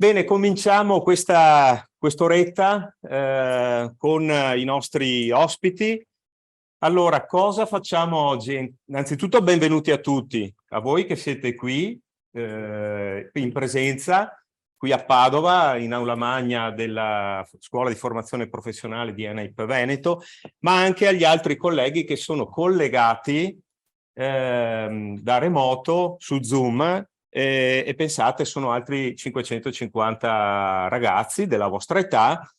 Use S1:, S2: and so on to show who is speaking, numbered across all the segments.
S1: Bene, cominciamo quest'oretta con i nostri ospiti. Allora, cosa facciamo oggi? Innanzitutto benvenuti a tutti, a voi che siete qui in presenza, qui a Padova, in aula magna della Scuola di Formazione Professionale di ENAIP Veneto, ma anche agli altri colleghi che sono collegati da remoto su Zoom. E pensate, sono altri 550 ragazzi della vostra età,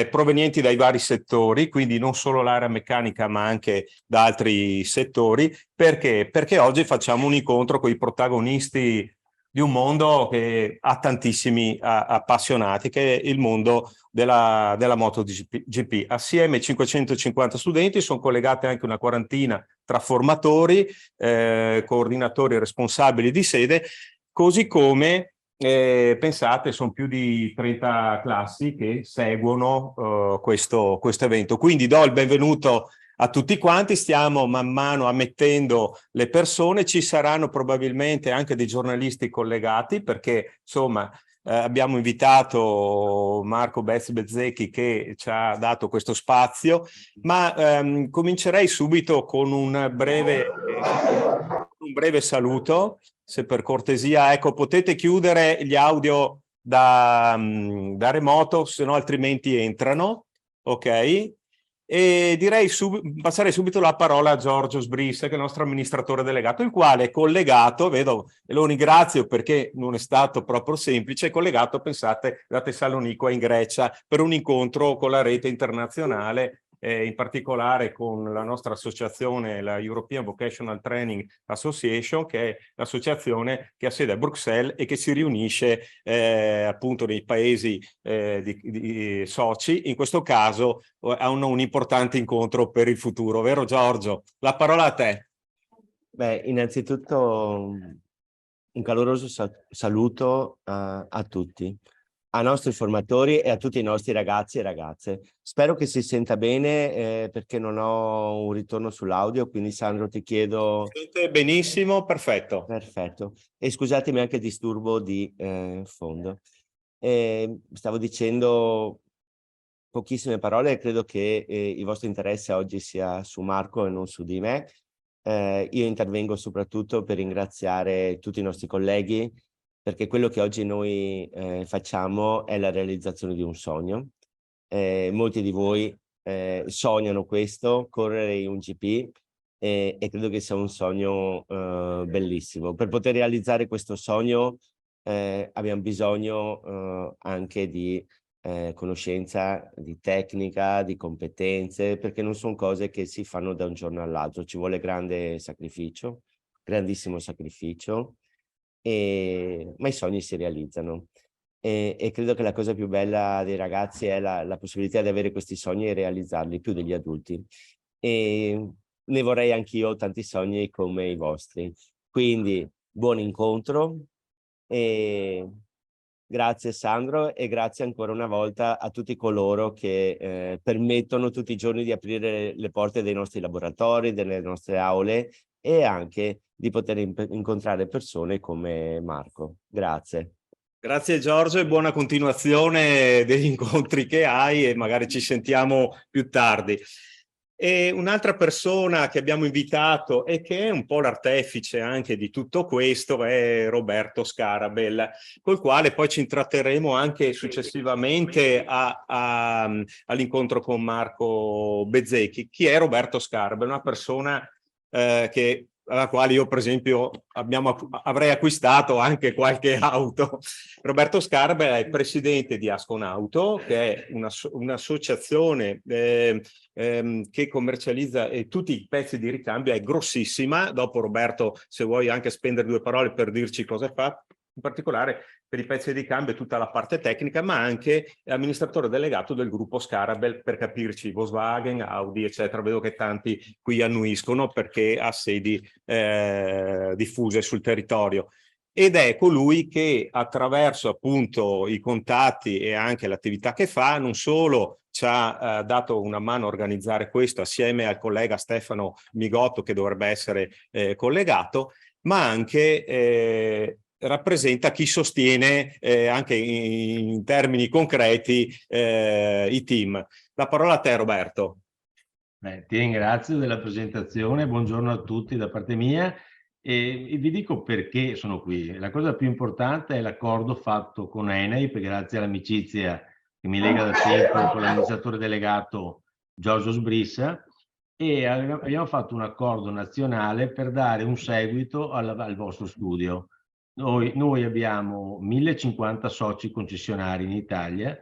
S1: provenienti dai vari settori, quindi non solo l'area meccanica ma anche da altri settori. Perché? Perché oggi facciamo un incontro con i protagonisti di un mondo che ha tantissimi appassionati, che è il mondo della MotoGP. Assieme ai 550 studenti sono collegate anche una quarantina tra formatori, coordinatori e responsabili di sede, così come pensate, sono più di 30 classi che seguono questo evento. Quindi do il benvenuto a tutti quanti, stiamo man mano ammettendo le persone, ci saranno probabilmente anche dei giornalisti collegati perché insomma abbiamo invitato Marco Bezzecchi che ci ha dato questo spazio, ma comincerei subito con un breve saluto, se per cortesia, ecco, potete chiudere gli audio da remoto, se no altrimenti entrano, ok? E direi passare subito la parola a Giorgio Sbrissa, che è il nostro amministratore delegato, il quale è collegato, vedo, e lo ringrazio perché non è stato proprio semplice, è collegato, pensate, da Tessalonica in Grecia per un incontro con la rete internazionale, in particolare con la nostra associazione, la European Vocational Training Association, che è l'associazione che ha sede a Bruxelles e che si riunisce appunto nei paesi di soci, in questo caso a un importante incontro per il futuro, vero Giorgio? La parola a te.
S2: Beh, innanzitutto un caloroso saluto a tutti, ai nostri formatori e a tutti i nostri ragazzi e ragazze. Spero che si senta bene perché non ho un ritorno sull'audio, quindi Sandro ti chiedo...
S1: Sente benissimo, perfetto.
S2: Perfetto. E scusatemi anche il disturbo di fondo. Stavo dicendo pochissime parole, credo che il vostro interesse oggi sia su Marco e non su di me. Io intervengo soprattutto per ringraziare tutti i nostri colleghi, perché quello che oggi noi facciamo è la realizzazione di un sogno. Molti di voi sognano questo, correre in un GP, e credo che sia un sogno bellissimo. Per poter realizzare questo sogno abbiamo bisogno anche di conoscenza, di tecnica, di competenze, perché non sono cose che si fanno da un giorno all'altro. Ci vuole grande sacrificio, grandissimo sacrificio, ma i sogni si realizzano. E credo che la cosa più bella dei ragazzi è la possibilità di avere questi sogni e realizzarli più degli adulti. E ne vorrei anch'io tanti sogni come i vostri. Quindi buon incontro e grazie Sandro e grazie ancora una volta a tutti coloro che permettono tutti i giorni di aprire le porte dei nostri laboratori, delle nostre aule e anche di poter incontrare persone come Marco. Grazie.
S1: Grazie Giorgio e buona continuazione degli incontri che hai e magari ci sentiamo più tardi. E un'altra persona che abbiamo invitato e che è un po' l'artefice anche di tutto questo è Roberto Scarabel, col quale poi ci intratterremo anche successivamente all'incontro con Marco Bezzecchi. Chi è Roberto Scarabel? Una persona alla quale io per esempio avrei acquistato anche qualche auto. Roberto Scarabel è il presidente di Asconauto, che è un'associazione che commercializza tutti i pezzi di ricambio, è grossissima. Dopo Roberto, se vuoi anche spendere due parole per dirci cosa fa, in particolare per i pezzi di ricambio e tutta la parte tecnica, ma anche amministratore delegato del gruppo Scarabel, per capirci, Volkswagen, Audi, eccetera. Vedo che tanti qui annuiscono perché ha sedi diffuse sul territorio. Ed è colui che attraverso appunto i contatti e anche l'attività che fa, non solo ci ha dato una mano a organizzare questo assieme al collega Stefano Migotto che dovrebbe essere collegato, ma anche rappresenta chi sostiene anche in termini concreti i team. La parola a te, Roberto.
S3: Ti ringrazio della presentazione, buongiorno a tutti da parte mia e vi dico perché sono qui. La cosa più importante è l'accordo fatto con ENAIP, grazie all'amicizia che mi lega da tempo con l'amministratore delegato Giorgio Sbrissa, e abbiamo fatto un accordo nazionale per dare un seguito al vostro studio. Noi abbiamo 1050 soci concessionari in Italia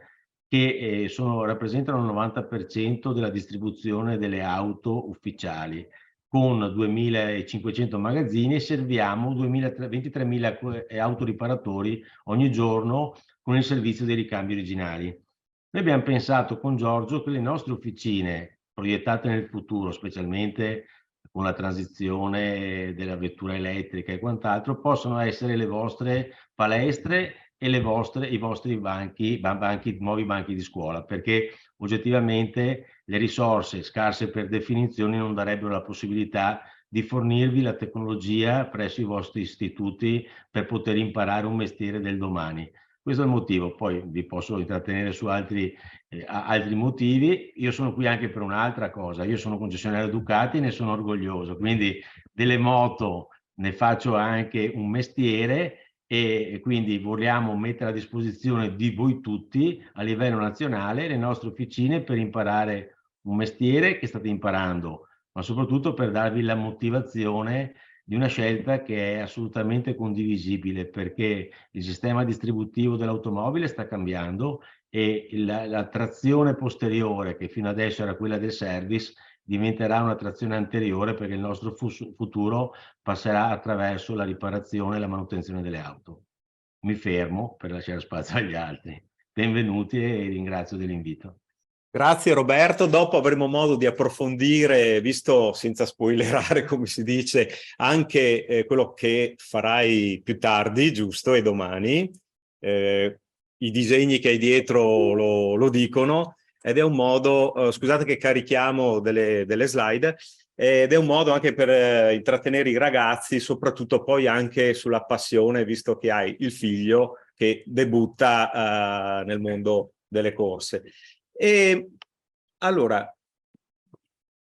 S3: che rappresentano il 90% della distribuzione delle auto ufficiali. Con 2500 magazzini serviamo 23.000 autoriparatori ogni giorno con il servizio dei ricambi originali. Noi abbiamo pensato con Giorgio che le nostre officine proiettate nel futuro, specialmente con la transizione della vettura elettrica e quant'altro, possono essere le vostre palestre e i vostri nuovi banchi di scuola, perché oggettivamente le risorse scarse per definizione non darebbero la possibilità di fornirvi la tecnologia presso i vostri istituti per poter imparare un mestiere del domani. Questo è il motivo, poi vi posso intrattenere su altri motivi. Io sono qui anche per un'altra cosa, io sono concessionario Ducati e ne sono orgoglioso, quindi delle moto ne faccio anche un mestiere e quindi vogliamo mettere a disposizione di voi tutti a livello nazionale le nostre officine per imparare un mestiere che state imparando, ma soprattutto per darvi la motivazione di una scelta che è assolutamente condivisibile, perché il sistema distributivo dell'automobile sta cambiando e la trazione posteriore, che fino adesso era quella del service, diventerà una trazione anteriore, perché il nostro futuro passerà attraverso la riparazione e la manutenzione delle auto. Mi fermo per lasciare spazio agli altri. Benvenuti e ringrazio dell'invito.
S1: Grazie Roberto, dopo avremo modo di approfondire, visto senza spoilerare come si dice, anche quello che farai più tardi, giusto, e domani. I disegni che hai dietro lo dicono, ed è un modo, scusate che carichiamo delle slide, ed è un modo anche per intrattenere i ragazzi, soprattutto poi anche sulla passione, visto che hai il figlio che debutta nel mondo delle corse. E allora,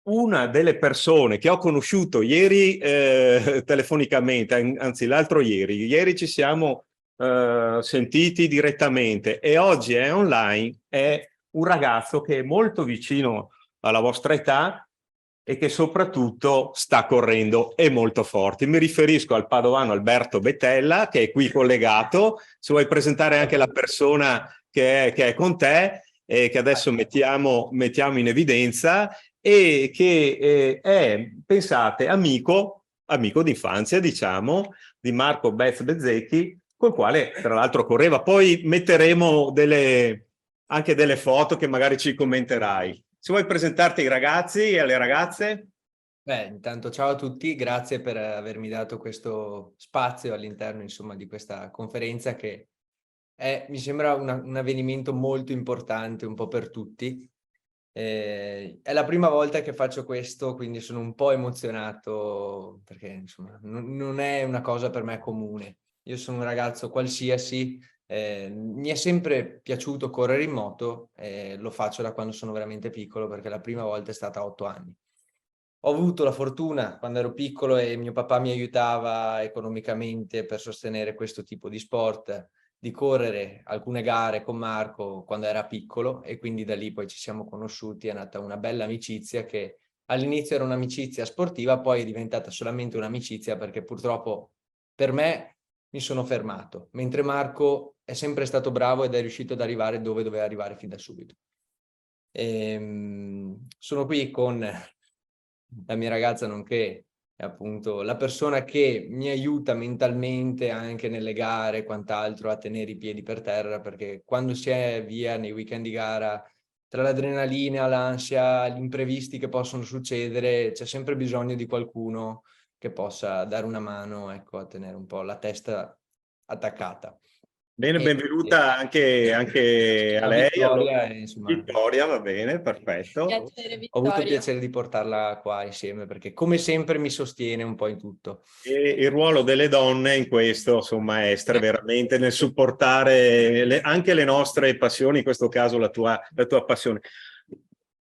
S1: una delle persone che ho conosciuto ieri telefonicamente, anzi l'altro ieri ci siamo sentiti direttamente e oggi è online, è un ragazzo che è molto vicino alla vostra età e che soprattutto sta correndo e molto forte. Mi riferisco al padovano Alberto Betella, che è qui collegato. Se vuoi presentare anche la persona che è con te, che adesso mettiamo in evidenza, e che è, pensate, amico d'infanzia, diciamo, di Marco Bezzecchi, col quale tra l'altro correva. Poi metteremo anche delle foto che magari ci commenterai. Se vuoi presentarti ai ragazzi e alle ragazze?
S4: Beh, intanto ciao a tutti, grazie per avermi dato questo spazio all'interno, insomma, di questa conferenza che mi sembra un avvenimento molto importante un po' per tutti. È la prima volta che faccio questo, quindi sono un po' emozionato perché insomma non è una cosa per me comune. Io sono un ragazzo qualsiasi, mi è sempre piaciuto correre in moto, lo faccio da quando sono veramente piccolo perché la prima volta è stata a 8 anni. Ho avuto la fortuna quando ero piccolo e mio papà mi aiutava economicamente per sostenere questo tipo di sport, di correre alcune gare con Marco quando era piccolo e quindi da lì poi ci siamo conosciuti, è nata una bella amicizia che all'inizio era un'amicizia sportiva, poi è diventata solamente un'amicizia perché purtroppo per me mi sono fermato, mentre Marco è sempre stato bravo ed è riuscito ad arrivare dove doveva arrivare fin da subito. Sono qui con la mia ragazza, nonché appunto la persona che mi aiuta mentalmente anche nelle gare e quant'altro a tenere i piedi per terra, perché quando si è via nei weekend di gara, tra l'adrenalina, l'ansia, gli imprevisti che possono succedere, c'è sempre bisogno di qualcuno che possa dare una mano, ecco, a tenere un po' la testa attaccata.
S1: Bene, benvenuta anche a lei.
S4: Vittoria,
S1: Allora,
S4: insomma,
S1: Vittoria, va bene, perfetto.
S5: Piacere,
S4: ho avuto il
S5: Vittoria.
S4: piacere di portarla qua insieme perché come sempre mi sostiene un po' in tutto.
S1: E il ruolo delle donne in questo, insomma, è essere veramente nel supportare anche le nostre passioni, in questo caso la tua passione.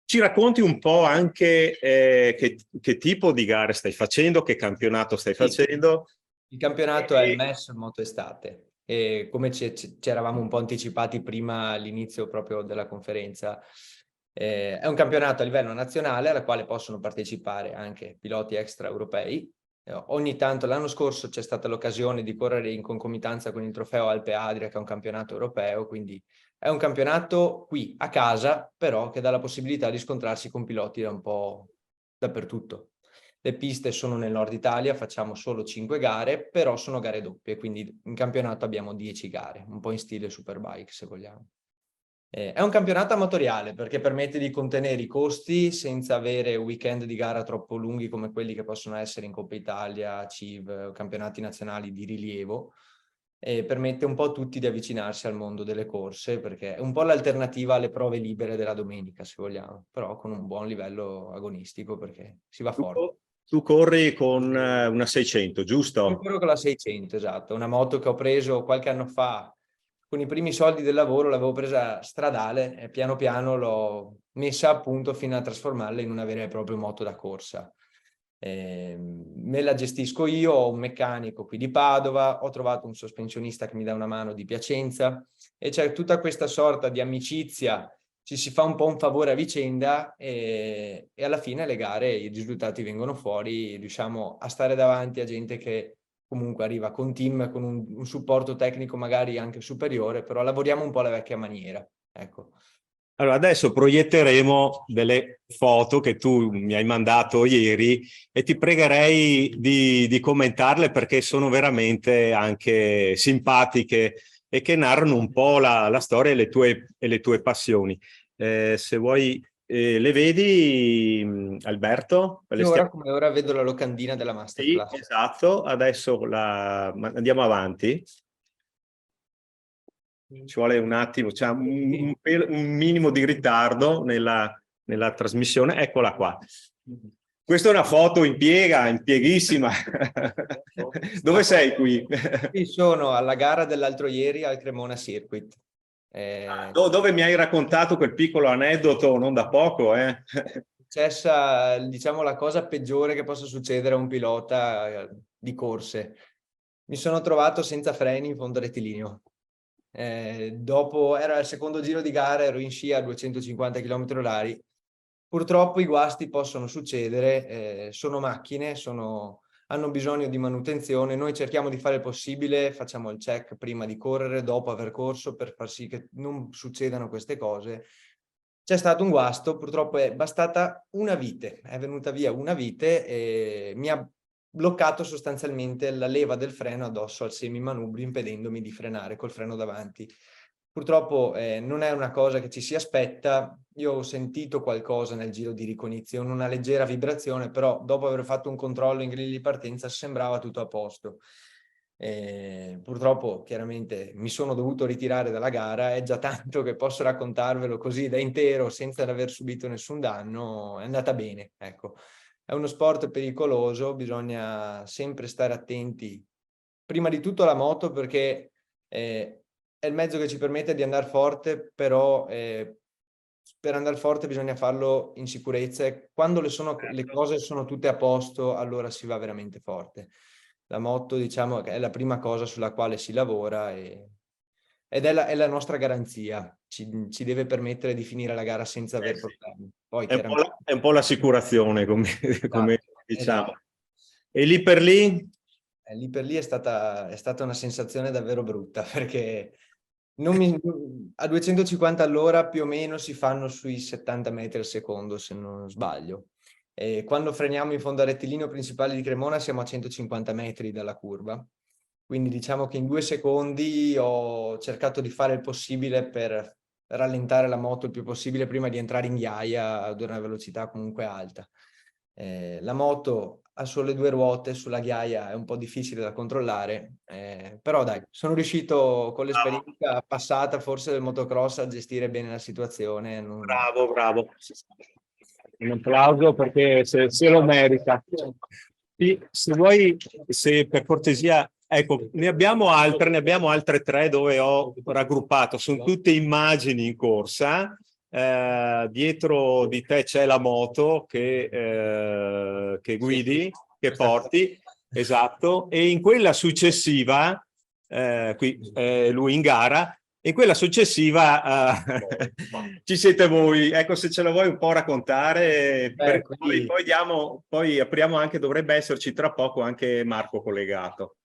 S1: Ci racconti un po' anche che tipo di gare stai facendo, che campionato stai facendo?
S4: Il campionato è il MES Moto Estate e come ci eravamo un po' anticipati prima all'inizio proprio della conferenza, è un campionato a livello nazionale alla quale possono partecipare anche piloti extraeuropei. Ogni tanto, l'anno scorso c'è stata l'occasione di correre in concomitanza con il trofeo Alpe Adria, che è un campionato europeo, quindi è un campionato qui a casa, però che dà la possibilità di scontrarsi con piloti da un po' dappertutto. Le piste sono nel nord Italia, facciamo solo 5 gare, però sono gare doppie, quindi in campionato abbiamo 10 gare, un po' in stile Superbike se vogliamo. È un campionato amatoriale perché permette di contenere i costi senza avere weekend di gara troppo lunghi come quelli che possono essere in Coppa Italia, CIV, campionati nazionali di rilievo, e permette un po' a tutti di avvicinarsi al mondo delle corse perché è un po' l'alternativa alle prove libere della domenica se vogliamo, però con un buon livello agonistico perché si va forte.
S1: Tu corri con una 600, giusto?
S4: Corro con la 600, esatto, una moto che ho preso qualche anno fa con i primi soldi del lavoro, l'avevo presa stradale e piano piano l'ho messa a punto fino a trasformarla in una vera e propria moto da corsa. Me la gestisco io, ho un meccanico qui di Padova, ho trovato un sospensionista che mi dà una mano di Piacenza e c'è tutta questa sorta di amicizia, ci si fa un po' un favore a vicenda e alla fine le gare, i risultati vengono fuori, riusciamo a stare davanti a gente che comunque arriva con team, con un supporto tecnico magari anche superiore, però lavoriamo un po' alla vecchia maniera, ecco.
S1: Allora, adesso proietteremo delle foto che tu mi hai mandato ieri e ti pregherei di commentarle perché sono veramente anche simpatiche e che narrano un po' la storia e le tue passioni. Se vuoi, le vedi, Alberto?
S4: Io ora come ora vedo la locandina della
S1: Sì,
S4: masterclass.
S1: esatto. Adesso andiamo avanti. Ci vuole un attimo, c'è un minimo di ritardo nella trasmissione. Eccola qua. Questa è una foto impieghissima. Dove sei qui?
S4: Qui sono alla gara dell'altro ieri al Cremona Circuit.
S1: Dove mi hai raccontato quel piccolo aneddoto non da poco,
S4: Successa, diciamo, la cosa peggiore che possa succedere a un pilota di corse. Mi sono trovato senza freni in fondo rettilineo. Dopo era il secondo giro di gara, ero in scia a 250 km/h. Purtroppo i guasti possono succedere, sono macchine, hanno bisogno di manutenzione. Noi cerchiamo di fare il possibile, facciamo il check prima di correre, dopo aver corso, per far sì che non succedano queste cose. C'è stato un guasto, purtroppo è bastata una vite, è venuta via una vite e mi ha bloccato sostanzialmente la leva del freno addosso al semimanubrio, impedendomi di frenare col freno davanti. Purtroppo non è una cosa che ci si aspetta. Io ho sentito qualcosa nel giro di ricognizione, una leggera vibrazione, però dopo aver fatto un controllo in griglia di partenza sembrava tutto a posto. Purtroppo chiaramente mi sono dovuto ritirare dalla gara, è già tanto che posso raccontarvelo così da intero senza aver subito nessun danno, è andata bene, ecco. È uno sport pericoloso, bisogna sempre stare attenti, prima di tutto alla moto perché è il mezzo che ci permette di andare forte, però per andare forte bisogna farlo in sicurezza e quando le cose sono tutte a posto, allora si va veramente forte. La moto, diciamo, che è la prima cosa sulla quale si lavora ed è la nostra garanzia. Ci deve permettere di finire la gara senza aver problemi. Poi,
S1: è un po' l'assicurazione, come diciamo.
S4: Esatto.
S1: E lì per lì?
S4: Lì per lì è stata una sensazione davvero brutta perché a 250 all'ora più o meno si fanno sui 70 metri al secondo, se non sbaglio. E quando freniamo in fondo al rettilineo principale di Cremona siamo a 150 metri dalla curva. Quindi diciamo che in 2 secondi ho cercato di fare il possibile per rallentare la moto il più possibile prima di entrare in ghiaia ad una velocità comunque alta. La moto ha solo 2 ruote, sulla ghiaia è un po' difficile da controllare, però dai, sono riuscito con l'esperienza passata forse del motocross a gestire bene la situazione.
S1: Bravo, bravo. Un applauso perché se lo merita. Sì, se vuoi, se per cortesia, ecco, ne abbiamo altre 3 dove ho raggruppato, sono tutte immagini in corsa. Dietro di te c'è la moto che guidi, che porti, esatto, e in quella successiva, qui lui in gara, in quella successiva ci siete voi. Ecco, se ce la vuoi un po' raccontare, poi apriamo anche, dovrebbe esserci tra poco anche Marco collegato.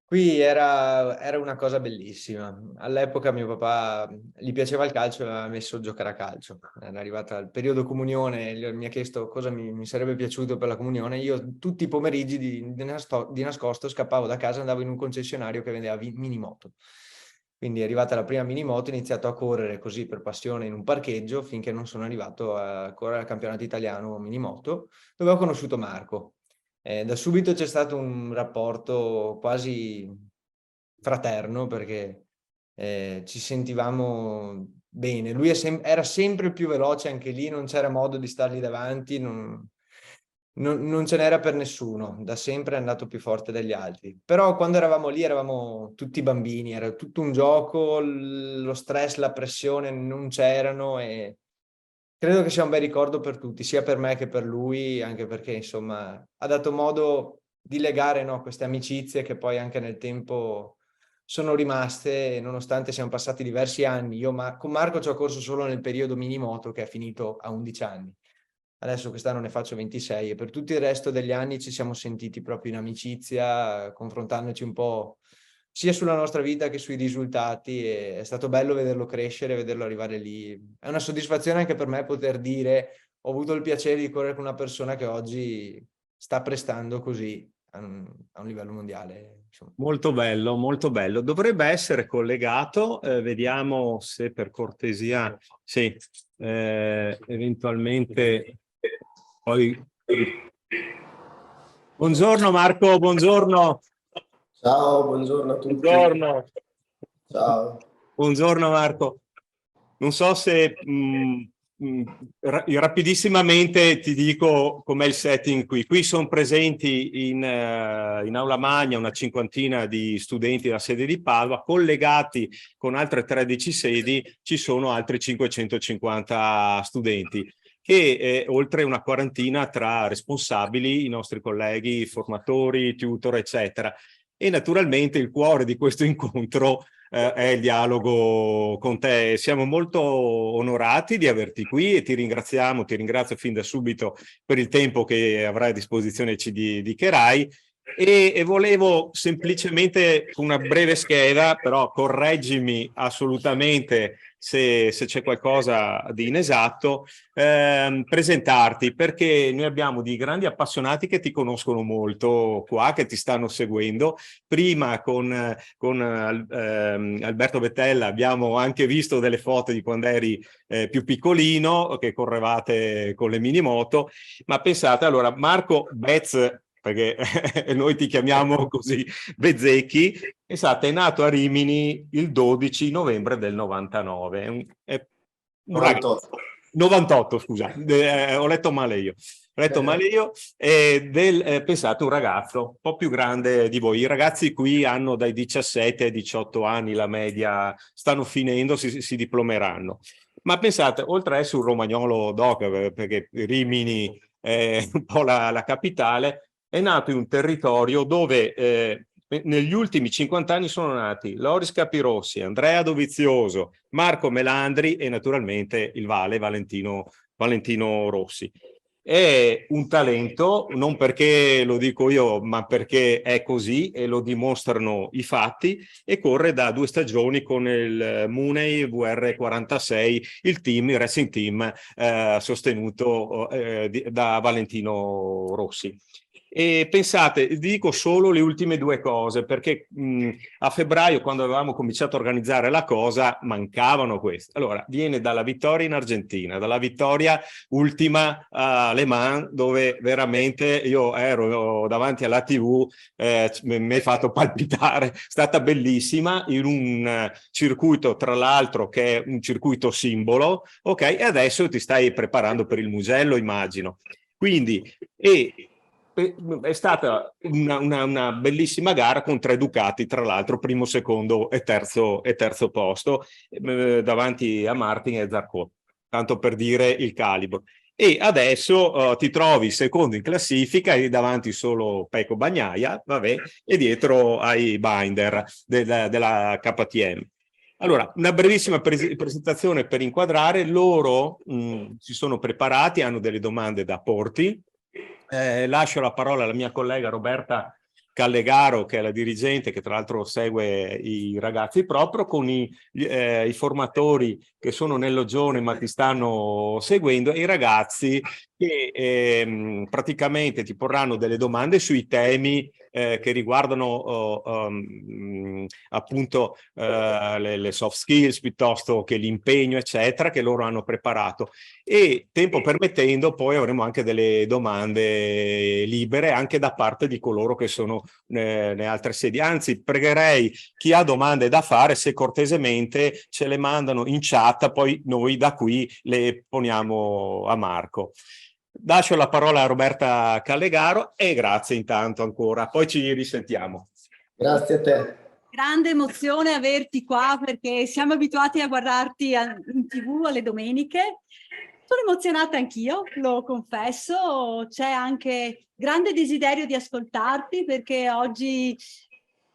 S4: Qui era una cosa bellissima. All'epoca mio papà gli piaceva il calcio e aveva messo a giocare a calcio. Era arrivata il periodo comunione, mi ha chiesto cosa mi sarebbe piaciuto per la comunione. Io tutti i pomeriggi di nascosto scappavo da casa e andavo in un concessionario che vendeva minimoto. Quindi è arrivata la prima minimoto, ho iniziato a correre così per passione in un parcheggio finché non sono arrivato a correre al campionato italiano minimoto, dove ho conosciuto Marco. Da subito c'è stato un rapporto quasi fraterno perché ci sentivamo bene. Lui era sempre più veloce anche lì, non c'era modo di stargli davanti, non ce n'era per nessuno, da sempre è andato più forte degli altri. Però quando eravamo lì eravamo tutti bambini, era tutto un gioco, lo stress, la pressione non c'erano e credo che sia un bel ricordo per tutti, sia per me che per lui, anche perché insomma ha dato modo di legare, no, queste amicizie che poi anche nel tempo sono rimaste, nonostante siano passati diversi anni. Io con Marco ci ho corso solo nel periodo minimoto che è finito a 11 anni. Adesso quest'anno ne faccio 26 e per tutto il resto degli anni ci siamo sentiti proprio in amicizia, confrontandoci un po' sia sulla nostra vita che sui risultati e è stato bello vederlo crescere, vederlo arrivare lì. È una soddisfazione anche per me poter dire ho avuto il piacere di correre con una persona che oggi sta prestando così a un livello mondiale. Insomma.
S1: Molto bello, molto bello. Dovrebbe essere collegato, vediamo se per cortesia, sì, eventualmente poi. Buongiorno Marco, buongiorno.
S5: Ciao, buongiorno a tutti.
S1: Buongiorno.
S5: Ciao.
S1: Buongiorno Marco. Non so se rapidissimamente ti dico com'è il setting qui. Qui sono presenti in aula magna una cinquantina di studenti della sede di Padova, collegati con altre 13 sedi ci sono altri 550 studenti e oltre una quarantina tra responsabili, i nostri colleghi, formatori, tutor, eccetera. E naturalmente il cuore di questo incontro è il dialogo con te. Siamo molto onorati di averti qui e ti ringrazio fin da subito per il tempo che avrai a disposizione e ci dedicherai. E volevo semplicemente con una breve scheda, però correggimi assolutamente se c'è qualcosa di inesatto, presentarti, perché noi abbiamo di grandi appassionati che ti conoscono molto qua, che ti stanno seguendo. Prima con Alberto Bettella abbiamo anche visto delle foto di quando eri più piccolino, che correvate con le minimoto, ma pensate, allora Marco Bez, perché noi ti chiamiamo così, Bezzecchi, esatto, è nato a Rimini il 12 novembre del 99.
S5: 98.
S1: 98, scusa, ho letto male io. Pensate, un ragazzo un po' più grande di voi. I ragazzi qui hanno dai 17 ai 18 anni, la media, stanno finendo, si diplomeranno. Ma pensate, oltre a essere un romagnolo doc, perché Rimini è un po' la capitale, è nato in un territorio dove negli ultimi 50 anni sono nati Loris Capirossi, Andrea Dovizioso, Marco Melandri e naturalmente il Vale Valentino Rossi. È un talento, non perché lo dico io, ma perché è così e lo dimostrano i fatti, e corre da 2 stagioni con il Muney VR46, il racing team sostenuto da Valentino Rossi. E pensate, vi dico solo le ultime due cose, perché a febbraio, quando avevamo cominciato a organizzare la cosa, mancavano queste. Allora, viene dalla vittoria in Argentina, dalla vittoria ultima a Le Mans, dove veramente io ero davanti alla TV, mi hai fatto palpitare, è stata bellissima, in un circuito, tra l'altro, che è un circuito simbolo, ok? E adesso ti stai preparando per il Mugello, immagino. Quindi, è stata una bellissima gara con 3 Ducati, tra l'altro primo, secondo e terzo posto, davanti a Martin e Zarco, tanto per dire il calibro. E adesso ti trovi secondo in classifica e davanti solo Pecco Bagnaia, vabbè, e dietro ai Binder della KTM. Allora, una brevissima presentazione per inquadrare. Loro si sono preparati, hanno delle domande da porti. Lascio la parola alla mia collega Roberta Callegaro, che è la dirigente, che tra l'altro segue i ragazzi proprio, con i formatori che sono nel loggione ma ti stanno seguendo, e i ragazzi che praticamente ti porranno delle domande sui temi che riguardano appunto le soft skills piuttosto che l'impegno, eccetera, che loro hanno preparato. E tempo permettendo poi avremo anche delle domande libere anche da parte di coloro che sono nelle altre sedi. Anzi, pregherei chi ha domande da fare se cortesemente ce le mandano in chat, poi noi da qui le poniamo a Marco. Lascio la parola a Roberta Callegaro e grazie intanto ancora, poi ci risentiamo.
S5: Grazie a te.
S6: Grande emozione averti qua, perché siamo abituati a guardarti in TV alle domeniche. Sono emozionata anch'io, lo confesso. C'è anche grande desiderio di ascoltarti, perché oggi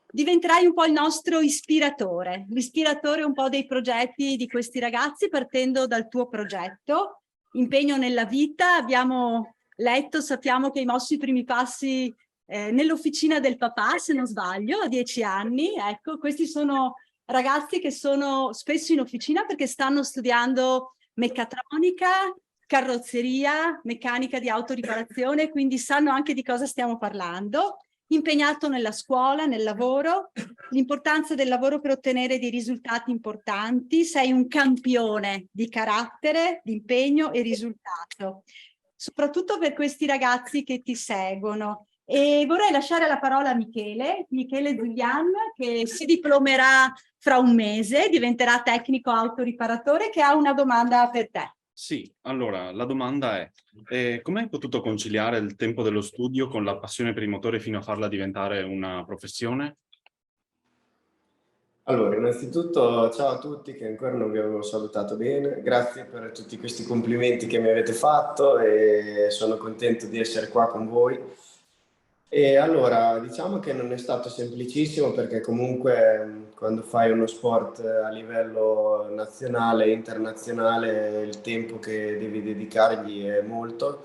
S6: diventerai un po' il nostro ispiratore, l'ispiratore un po' dei progetti di questi ragazzi, partendo dal tuo progetto. Impegno nella vita, abbiamo letto, sappiamo che hai mosso i primi passi nell'officina del papà, se non sbaglio, a 10 anni. Ecco, questi sono ragazzi che sono spesso in officina perché stanno studiando meccatronica, carrozzeria, meccanica di autoriparazione, quindi sanno anche di cosa stiamo parlando. Impegnato nella scuola, nel lavoro, l'importanza del lavoro per ottenere dei risultati importanti. Sei un campione di carattere, di impegno e risultato, soprattutto per questi ragazzi che ti seguono. E vorrei lasciare la parola a Michele Zulian, che si diplomerà fra un mese, diventerà tecnico autoriparatore, che ha una domanda per te.
S7: Sì, allora la domanda è come hai potuto conciliare il tempo dello studio con la passione per i motori fino a farla diventare una professione?
S5: Allora, innanzitutto ciao a tutti, che ancora non vi avevo salutato bene. Grazie per tutti questi complimenti che mi avete fatto e sono contento di essere qua con voi. E allora, diciamo che non è stato semplicissimo, perché comunque quando fai uno sport a livello nazionale e internazionale il tempo che devi dedicargli è molto.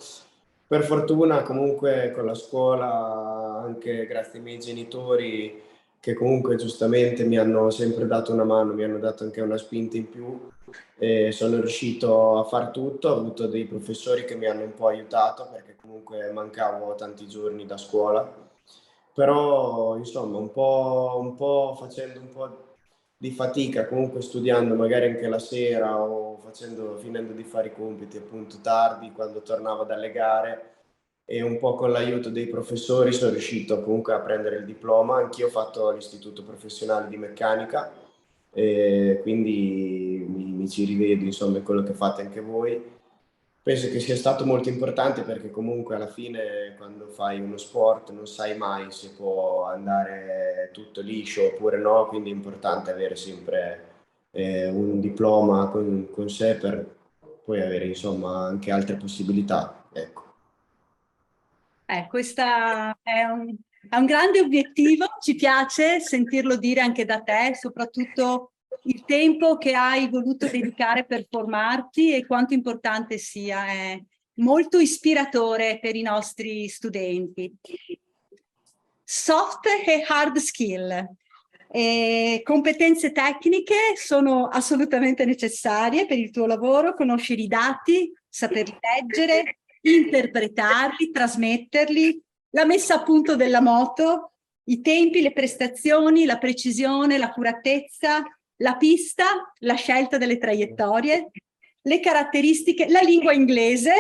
S5: Per fortuna comunque con la scuola, anche grazie ai miei genitori, che comunque giustamente mi hanno sempre dato una mano, mi hanno dato anche una spinta in più, e sono riuscito a far tutto. Ho avuto dei professori che mi hanno un po' aiutato, perché comunque mancavo tanti giorni da scuola, però insomma un po' facendo un po' di fatica, comunque studiando magari anche la sera o finendo di fare i compiti appunto tardi quando tornavo dalle gare, e un po' con l'aiuto dei professori sono riuscito comunque a prendere il diploma. Anch'io ho fatto l'istituto professionale di meccanica, e quindi mi ci rivedo insomma in quello che fate anche voi. Penso che sia stato molto importante, perché comunque alla fine quando fai uno sport non sai mai se può andare tutto liscio oppure no, quindi è importante avere sempre un diploma con sé per poi avere insomma anche altre possibilità, ecco.
S6: Questa è un grande obiettivo, ci piace sentirlo dire anche da te, soprattutto il tempo che hai voluto dedicare per formarti e quanto importante sia, è molto ispiratore per i nostri studenti. Soft e hard skill. Competenze tecniche sono assolutamente necessarie per il tuo lavoro, conoscere i dati, saperli leggere, interpretarli, trasmetterli, la messa a punto della moto, i tempi, le prestazioni, la precisione, l'accuratezza, la pista, la scelta delle traiettorie, le caratteristiche, la lingua inglese,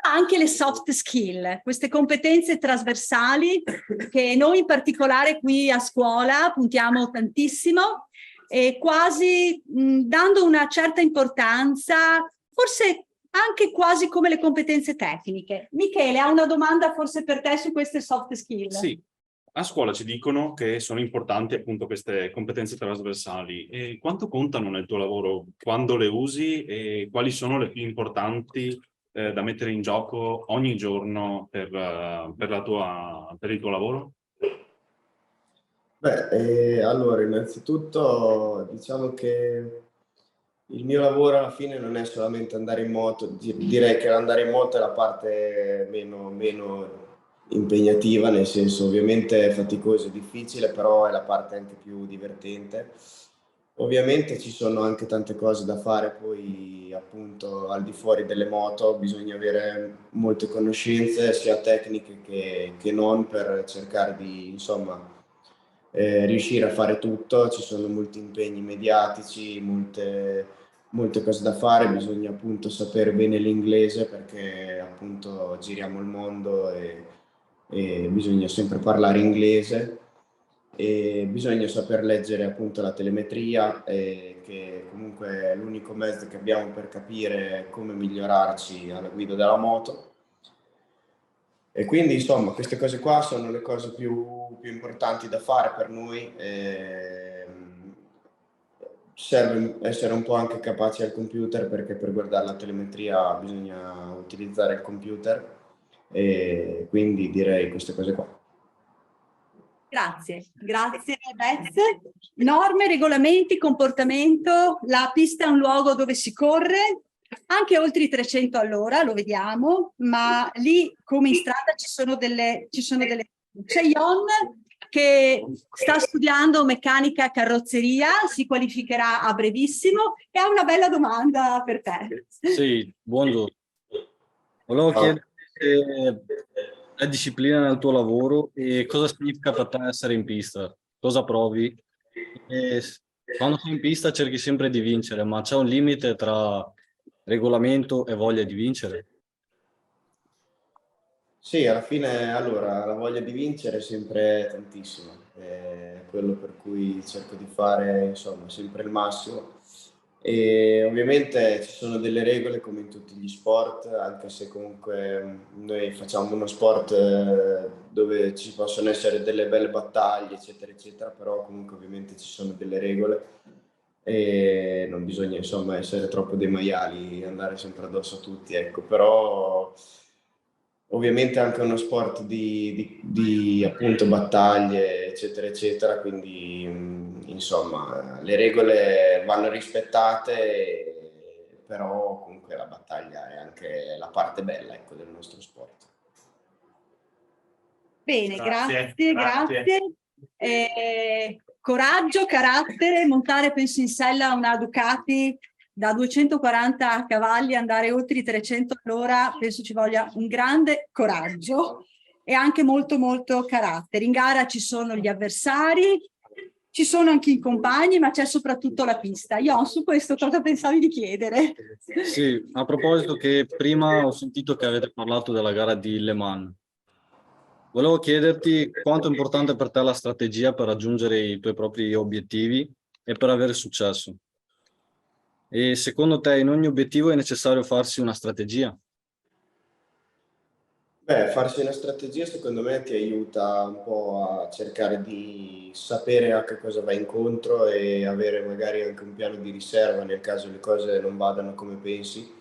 S6: ma anche le soft skill, queste competenze trasversali che noi in particolare qui a scuola puntiamo tantissimo e quasi dando una certa importanza, forse anche quasi come le competenze tecniche. Michele, ha una domanda forse per te su queste soft skill?
S7: Sì. A scuola ci dicono che sono importanti appunto queste competenze trasversali. E quanto contano nel tuo lavoro? Quando le usi e quali sono le più importanti da mettere in gioco ogni giorno per il tuo lavoro?
S5: Beh, allora, innanzitutto diciamo che il mio lavoro alla fine non è solamente andare in moto, direi che andare in moto è la parte meno impegnativa, nel senso ovviamente è faticoso e difficile, però è la parte anche più divertente. Ovviamente ci sono anche tante cose da fare poi appunto al di fuori delle moto, bisogna avere molte conoscenze sia tecniche che non per cercare di insomma riuscire a fare tutto, ci sono molti impegni mediatici, molte cose da fare, bisogna appunto sapere bene l'inglese perché appunto giriamo il mondo e bisogna sempre parlare inglese e bisogna saper leggere appunto la telemetria che comunque è l'unico mezzo che abbiamo per capire come migliorarci alla guida della moto. E quindi insomma queste cose qua sono le cose più importanti da fare per noi. Serve essere un po' anche capaci al computer perché per guardare la telemetria bisogna utilizzare il computer e quindi direi queste cose qua.
S6: Grazie Beth. Norme, regolamenti, comportamento, la pista è un luogo dove si corre, anche oltre i 300 all'ora, lo vediamo, ma lì come in strada ci sono delle... C'è Ion che sta studiando meccanica e carrozzeria, si qualificherà a brevissimo e ha una bella domanda per te.
S8: Sì, buongiorno. Volevo chiedere la disciplina nel tuo lavoro e cosa significa per te essere in pista, cosa provi. E quando sei in pista cerchi sempre di vincere, ma c'è un limite tra regolamento e voglia di vincere?
S5: Sì, alla fine allora la voglia di vincere è sempre tantissima, è quello per cui cerco di fare insomma sempre il massimo e ovviamente ci sono delle regole come in tutti gli sport, anche se comunque noi facciamo uno sport dove ci possono essere delle belle battaglie eccetera eccetera, però comunque ovviamente ci sono delle regole e non bisogna insomma essere troppo dei maiali, andare sempre addosso a tutti, ecco, però ovviamente è anche uno sport di appunto battaglie eccetera eccetera, quindi insomma le regole vanno rispettate, però comunque la battaglia è anche la parte bella, ecco, del nostro sport.
S6: Bene, grazie. Coraggio, carattere, montare penso in sella una Ducati da 240 cavalli, andare oltre i 300 all'ora, penso ci voglia un grande coraggio e anche molto carattere. In gara ci sono gli avversari, ci sono anche i compagni, ma c'è soprattutto la pista. Io su questo cosa pensavi di chiedere?
S8: Sì, a proposito che prima ho sentito che avete parlato della gara di Le Mans. Volevo chiederti quanto è importante per te la strategia per raggiungere i tuoi propri obiettivi e per avere successo. E secondo te in ogni obiettivo è necessario farsi una strategia?
S5: Beh, farsi una strategia secondo me ti aiuta un po' a cercare di sapere a che cosa vai incontro e avere magari anche un piano di riserva nel caso le cose non vadano come pensi.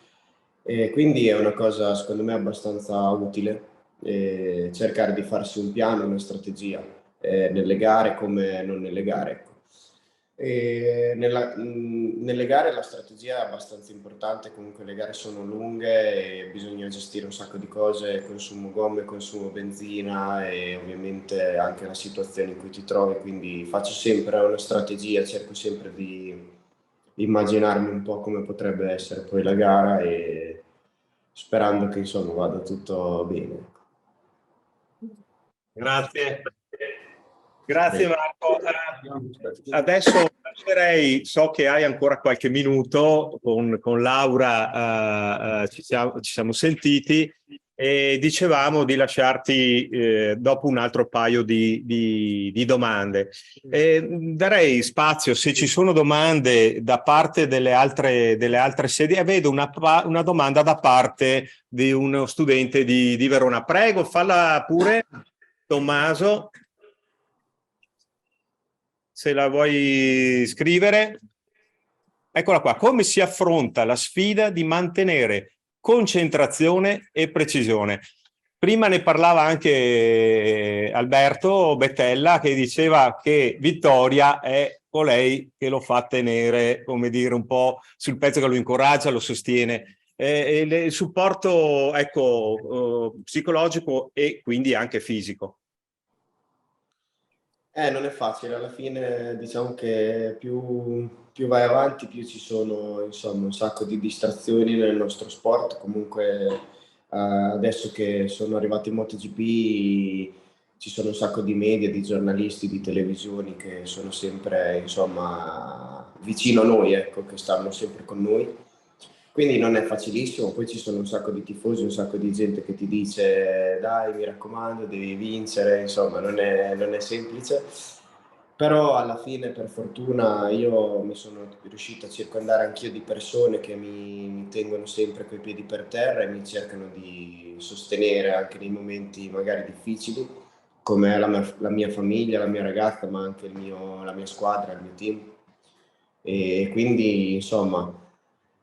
S5: E quindi è una cosa secondo me abbastanza utile cercare di farsi un piano, una strategia nelle gare come non nelle gare. Ecco. E nelle gare la strategia è abbastanza importante, comunque le gare sono lunghe e bisogna gestire un sacco di cose, consumo gomme, consumo benzina e ovviamente anche la situazione in cui ti trovi, quindi faccio sempre una strategia, cerco sempre di immaginarmi un po' come potrebbe essere poi la gara e sperando che insomma vada tutto bene.
S1: Grazie. Grazie Marco. Adesso lascerei, so che hai ancora qualche minuto, con Laura ci siamo sentiti e dicevamo di lasciarti dopo un altro paio di domande. Darei spazio, se ci sono domande da parte delle altre sedi. Vedo una domanda da parte di uno studente di Verona. Prego, falla pure, Tommaso, se la vuoi scrivere. Eccola qua. Come si affronta la sfida di mantenere concentrazione e precisione? Prima ne parlava anche Alberto Bettella, che diceva che Vittoria è colei che lo fa tenere, come dire, un po' sul pezzo, che lo incoraggia, lo sostiene. Il supporto, ecco, psicologico e quindi anche fisico.
S5: Non è facile, alla fine diciamo che più vai avanti, più ci sono insomma un sacco di distrazioni nel nostro sport. Comunque adesso che sono arrivati in MotoGP ci sono un sacco di media, di giornalisti, di televisioni che sono sempre insomma vicino a noi, ecco, che stanno sempre con noi. Quindi non è facilissimo, poi ci sono un sacco di tifosi, un sacco di gente che ti dice dai, mi raccomando, devi vincere, insomma non è semplice, però alla fine per fortuna io mi sono riuscito a circondare anch'io di persone che mi tengono sempre coi piedi per terra e mi cercano di sostenere anche nei momenti magari difficili, come la mia famiglia, la mia ragazza, ma anche la mia squadra, il mio team. E quindi insomma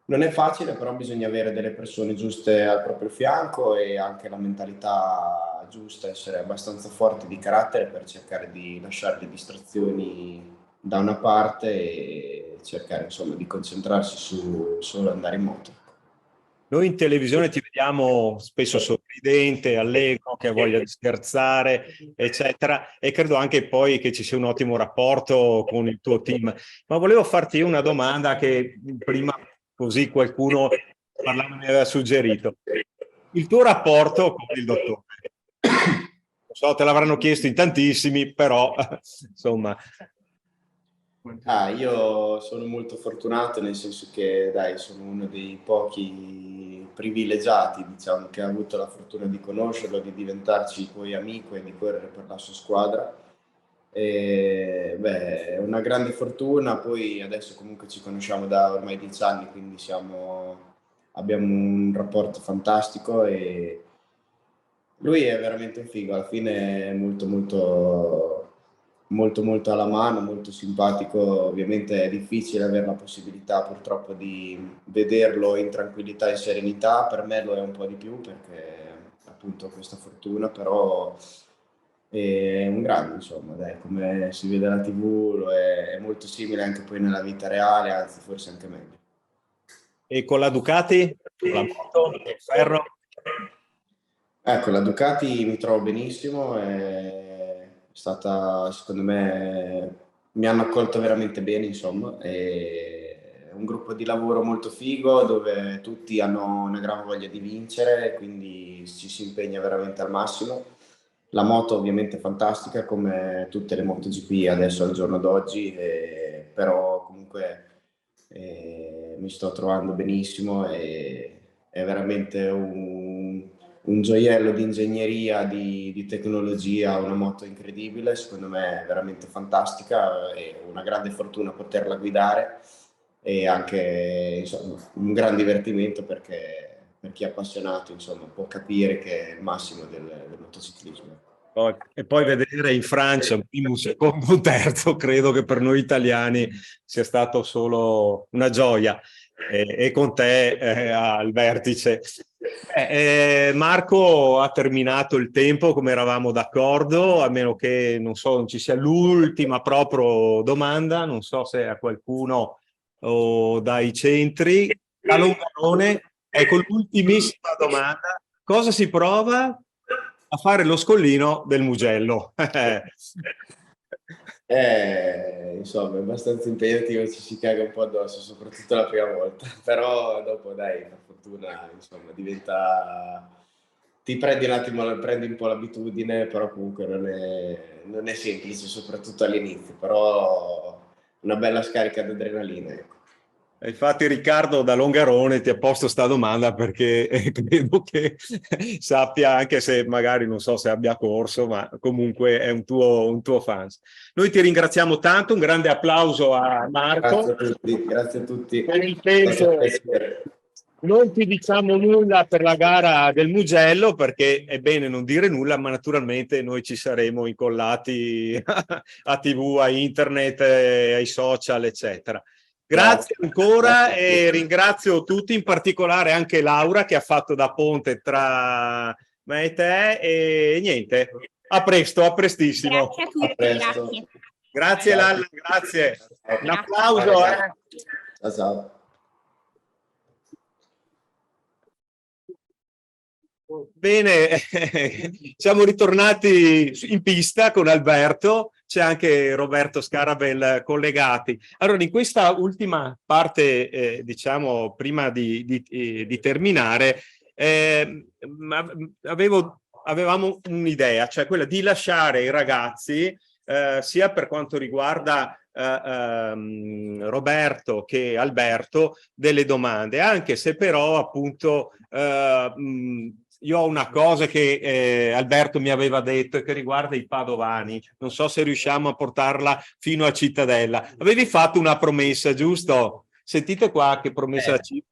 S5: non è facile, però bisogna avere delle persone giuste al proprio fianco e anche la mentalità giusta, essere abbastanza forti di carattere per cercare di lasciare le distrazioni da una parte e cercare insomma di concentrarsi su solo andare in moto.
S1: Noi in televisione ti vediamo spesso sorridente, allegro, che ha voglia di scherzare, eccetera, e credo anche poi che ci sia un ottimo rapporto con il tuo team. Ma volevo farti una domanda che prima, così qualcuno parlando mi aveva suggerito. Il tuo rapporto con il dottore? Non so, te l'avranno chiesto in tantissimi, però insomma...
S5: Io sono molto fortunato, nel senso che dai, sono uno dei pochi privilegiati, diciamo, che ha avuto la fortuna di conoscerlo, di diventarci poi amico e di correre per la sua squadra. È una grande fortuna. Poi adesso comunque ci conosciamo da ormai 10 anni, quindi abbiamo un rapporto fantastico e lui è veramente un figo, alla fine è molto alla mano, molto simpatico. Ovviamente è difficile avere la possibilità purtroppo di vederlo in tranquillità e serenità, per me lo è un po' di più perché appunto ho questa fortuna, però è un grande, insomma, dai, come si vede alla TV è molto simile anche poi nella vita reale, anzi forse anche meglio.
S1: E con la Ducati? Con la moto? Il ferro?
S5: Ecco, la Ducati mi trovo benissimo, è stata, secondo me, mi hanno accolto veramente bene, insomma, è un gruppo di lavoro molto figo dove tutti hanno una gran voglia di vincere, quindi ci si impegna veramente al massimo. La moto ovviamente è fantastica come tutte le MotoGP adesso al giorno d'oggi, però comunque mi sto trovando benissimo e è veramente un gioiello di ingegneria, di tecnologia, una moto incredibile, secondo me è veramente fantastica, è una grande fortuna poterla guidare e anche insomma, un gran divertimento perché per chi è appassionato insomma, può capire che è il massimo del motociclismo.
S1: E poi vedere in Francia un primo, un secondo, un terzo, credo che per noi italiani sia stato solo una gioia. E con te al vertice. Marco ha terminato il tempo come eravamo d'accordo, a meno che non ci sia l'ultima proprio domanda, non so se a qualcuno dai centri. A Longarone, ecco l'ultimissima domanda: cosa si prova a fare lo scollino del Mugello?
S5: Insomma, è abbastanza impegnativo, ci si caga un po' addosso, soprattutto la prima volta, però dopo dai, per fortuna insomma diventa ti prendi un attimo, prendi un po' l'abitudine, però comunque non è semplice, soprattutto all'inizio, però una bella scarica di adrenalina, ecco.
S1: Infatti Riccardo da Longarone ti ha posto sta domanda perché credo che sappia, anche se magari non so se abbia corso, ma comunque è un tuo fan. Noi ti ringraziamo tanto, un grande applauso a Marco.
S5: Grazie a tutti.
S1: Per il tempo non ti diciamo nulla per la gara del Mugello perché è bene non dire nulla, ma naturalmente noi ci saremo incollati a TV, a internet, ai social, eccetera. Grazie ancora e ringrazio tutti, in particolare anche Laura che ha fatto da ponte tra me e te e niente, a presto, a prestissimo.
S9: Grazie a tutti, grazie.
S1: Grazie Lalla, grazie. Un applauso.
S5: Ciao, ciao.
S1: Bene, siamo ritornati in pista con Alberto, c'è anche Roberto Scarabel collegati. Allora, in questa ultima parte, diciamo, prima di terminare, avevamo un'idea, cioè quella di lasciare i ragazzi, sia per quanto riguarda Roberto che Alberto, delle domande, anche se però appunto io ho una cosa che Alberto mi aveva detto e che riguarda i padovani, non so se riusciamo a portarla fino a Cittadella. Avevi fatto una promessa, giusto? Sentite qua che promessa
S4: Ci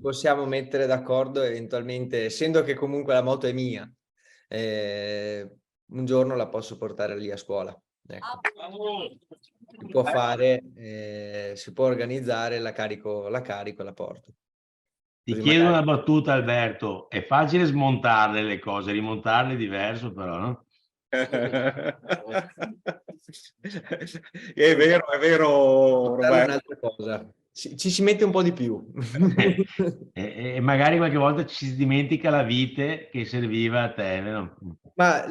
S4: possiamo mettere d'accordo eventualmente, essendo che comunque la moto è mia, un giorno la posso portare lì a scuola. Ecco. Si può fare, si può organizzare, la carico e la porto.
S3: Ti
S4: Così
S3: chiedo
S4: magari...
S3: una battuta, Alberto, è facile smontarle le cose, rimontarle è diverso però, no?
S1: È vero, Roberto.
S4: Un'altra cosa, ci si mette un po' di più.
S3: E magari qualche volta ci si dimentica la vite che serviva a te, no?
S4: Ma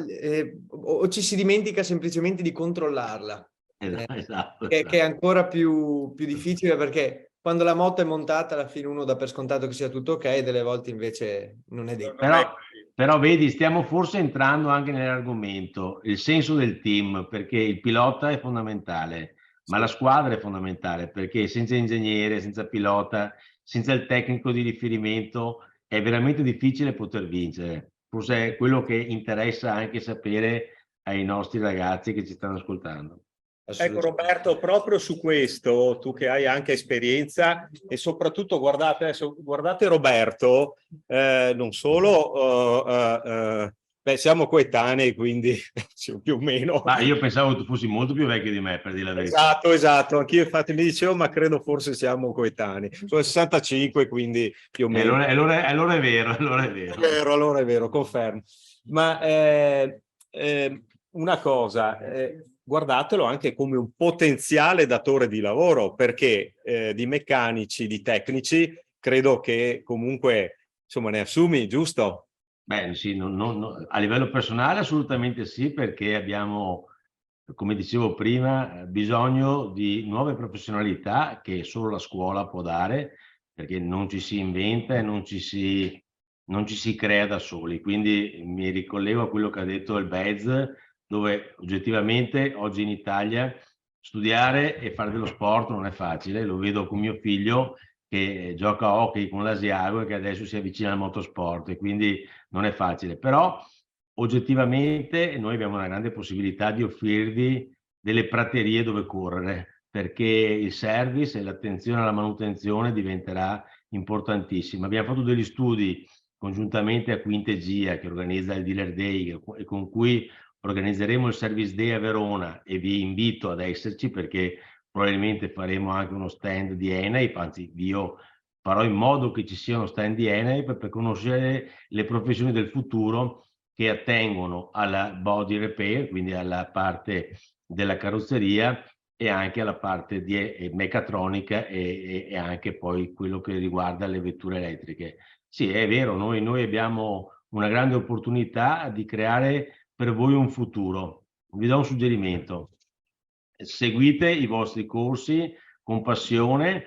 S4: o ci si dimentica semplicemente di controllarla,
S3: Esatto.
S4: che è ancora più difficile, perché quando la moto è montata alla fine uno dà per scontato che sia tutto ok, delle volte invece non è detto.
S3: Però vedi, stiamo forse entrando anche nell'argomento, il senso del team, perché il pilota è fondamentale, ma la squadra è fondamentale, perché senza ingegnere, senza pilota, senza il tecnico di riferimento è veramente difficile poter vincere. Forse è quello che interessa anche sapere ai nostri ragazzi che ci stanno ascoltando.
S1: Ecco Roberto, proprio su questo, tu che hai anche esperienza e soprattutto guardate Roberto, non solo, siamo coetanei, quindi più o meno.
S3: Ma io pensavo tu fossi molto più vecchio di me, per dire la verità.
S1: Esatto, anch'io infatti mi dicevo, ma credo forse siamo coetanei. Sono 65, quindi più o meno.
S3: Allora è vero,
S1: Allora è vero, confermo. Ma una cosa, guardatelo anche come un potenziale datore di lavoro, perché di meccanici, di tecnici, credo che comunque insomma ne assumi, giusto?
S3: Beh, sì, a livello personale assolutamente sì, perché abbiamo, come dicevo prima, bisogno di nuove professionalità che solo la scuola può dare, perché non ci si inventa e non ci si crea da soli. Quindi mi ricollego a quello che ha detto il BEZ, dove oggettivamente oggi in Italia studiare e fare dello sport non è facile. Lo vedo con mio figlio che gioca a hockey con l'Asiago e che adesso si avvicina al motorsport, e quindi non è facile. Però oggettivamente noi abbiamo una grande possibilità di offrirvi delle praterie dove correre, perché il service e l'attenzione alla manutenzione diventerà importantissima. Abbiamo fatto degli studi congiuntamente a Quintegia, che organizza il Dealer Day e con cui organizzeremo il Service Day a Verona, e vi invito ad esserci perché probabilmente faremo anche uno stand di ENAIP, anzi io farò in modo che ci sia uno stand di ENAIP per conoscere le professioni del futuro che attengono alla body repair, quindi alla parte della carrozzeria e anche alla parte di meccatronica e anche poi quello che riguarda le vetture elettriche. Sì, è vero, noi abbiamo una grande opportunità di creare per voi un futuro. Vi do un suggerimento: seguite i vostri corsi con passione,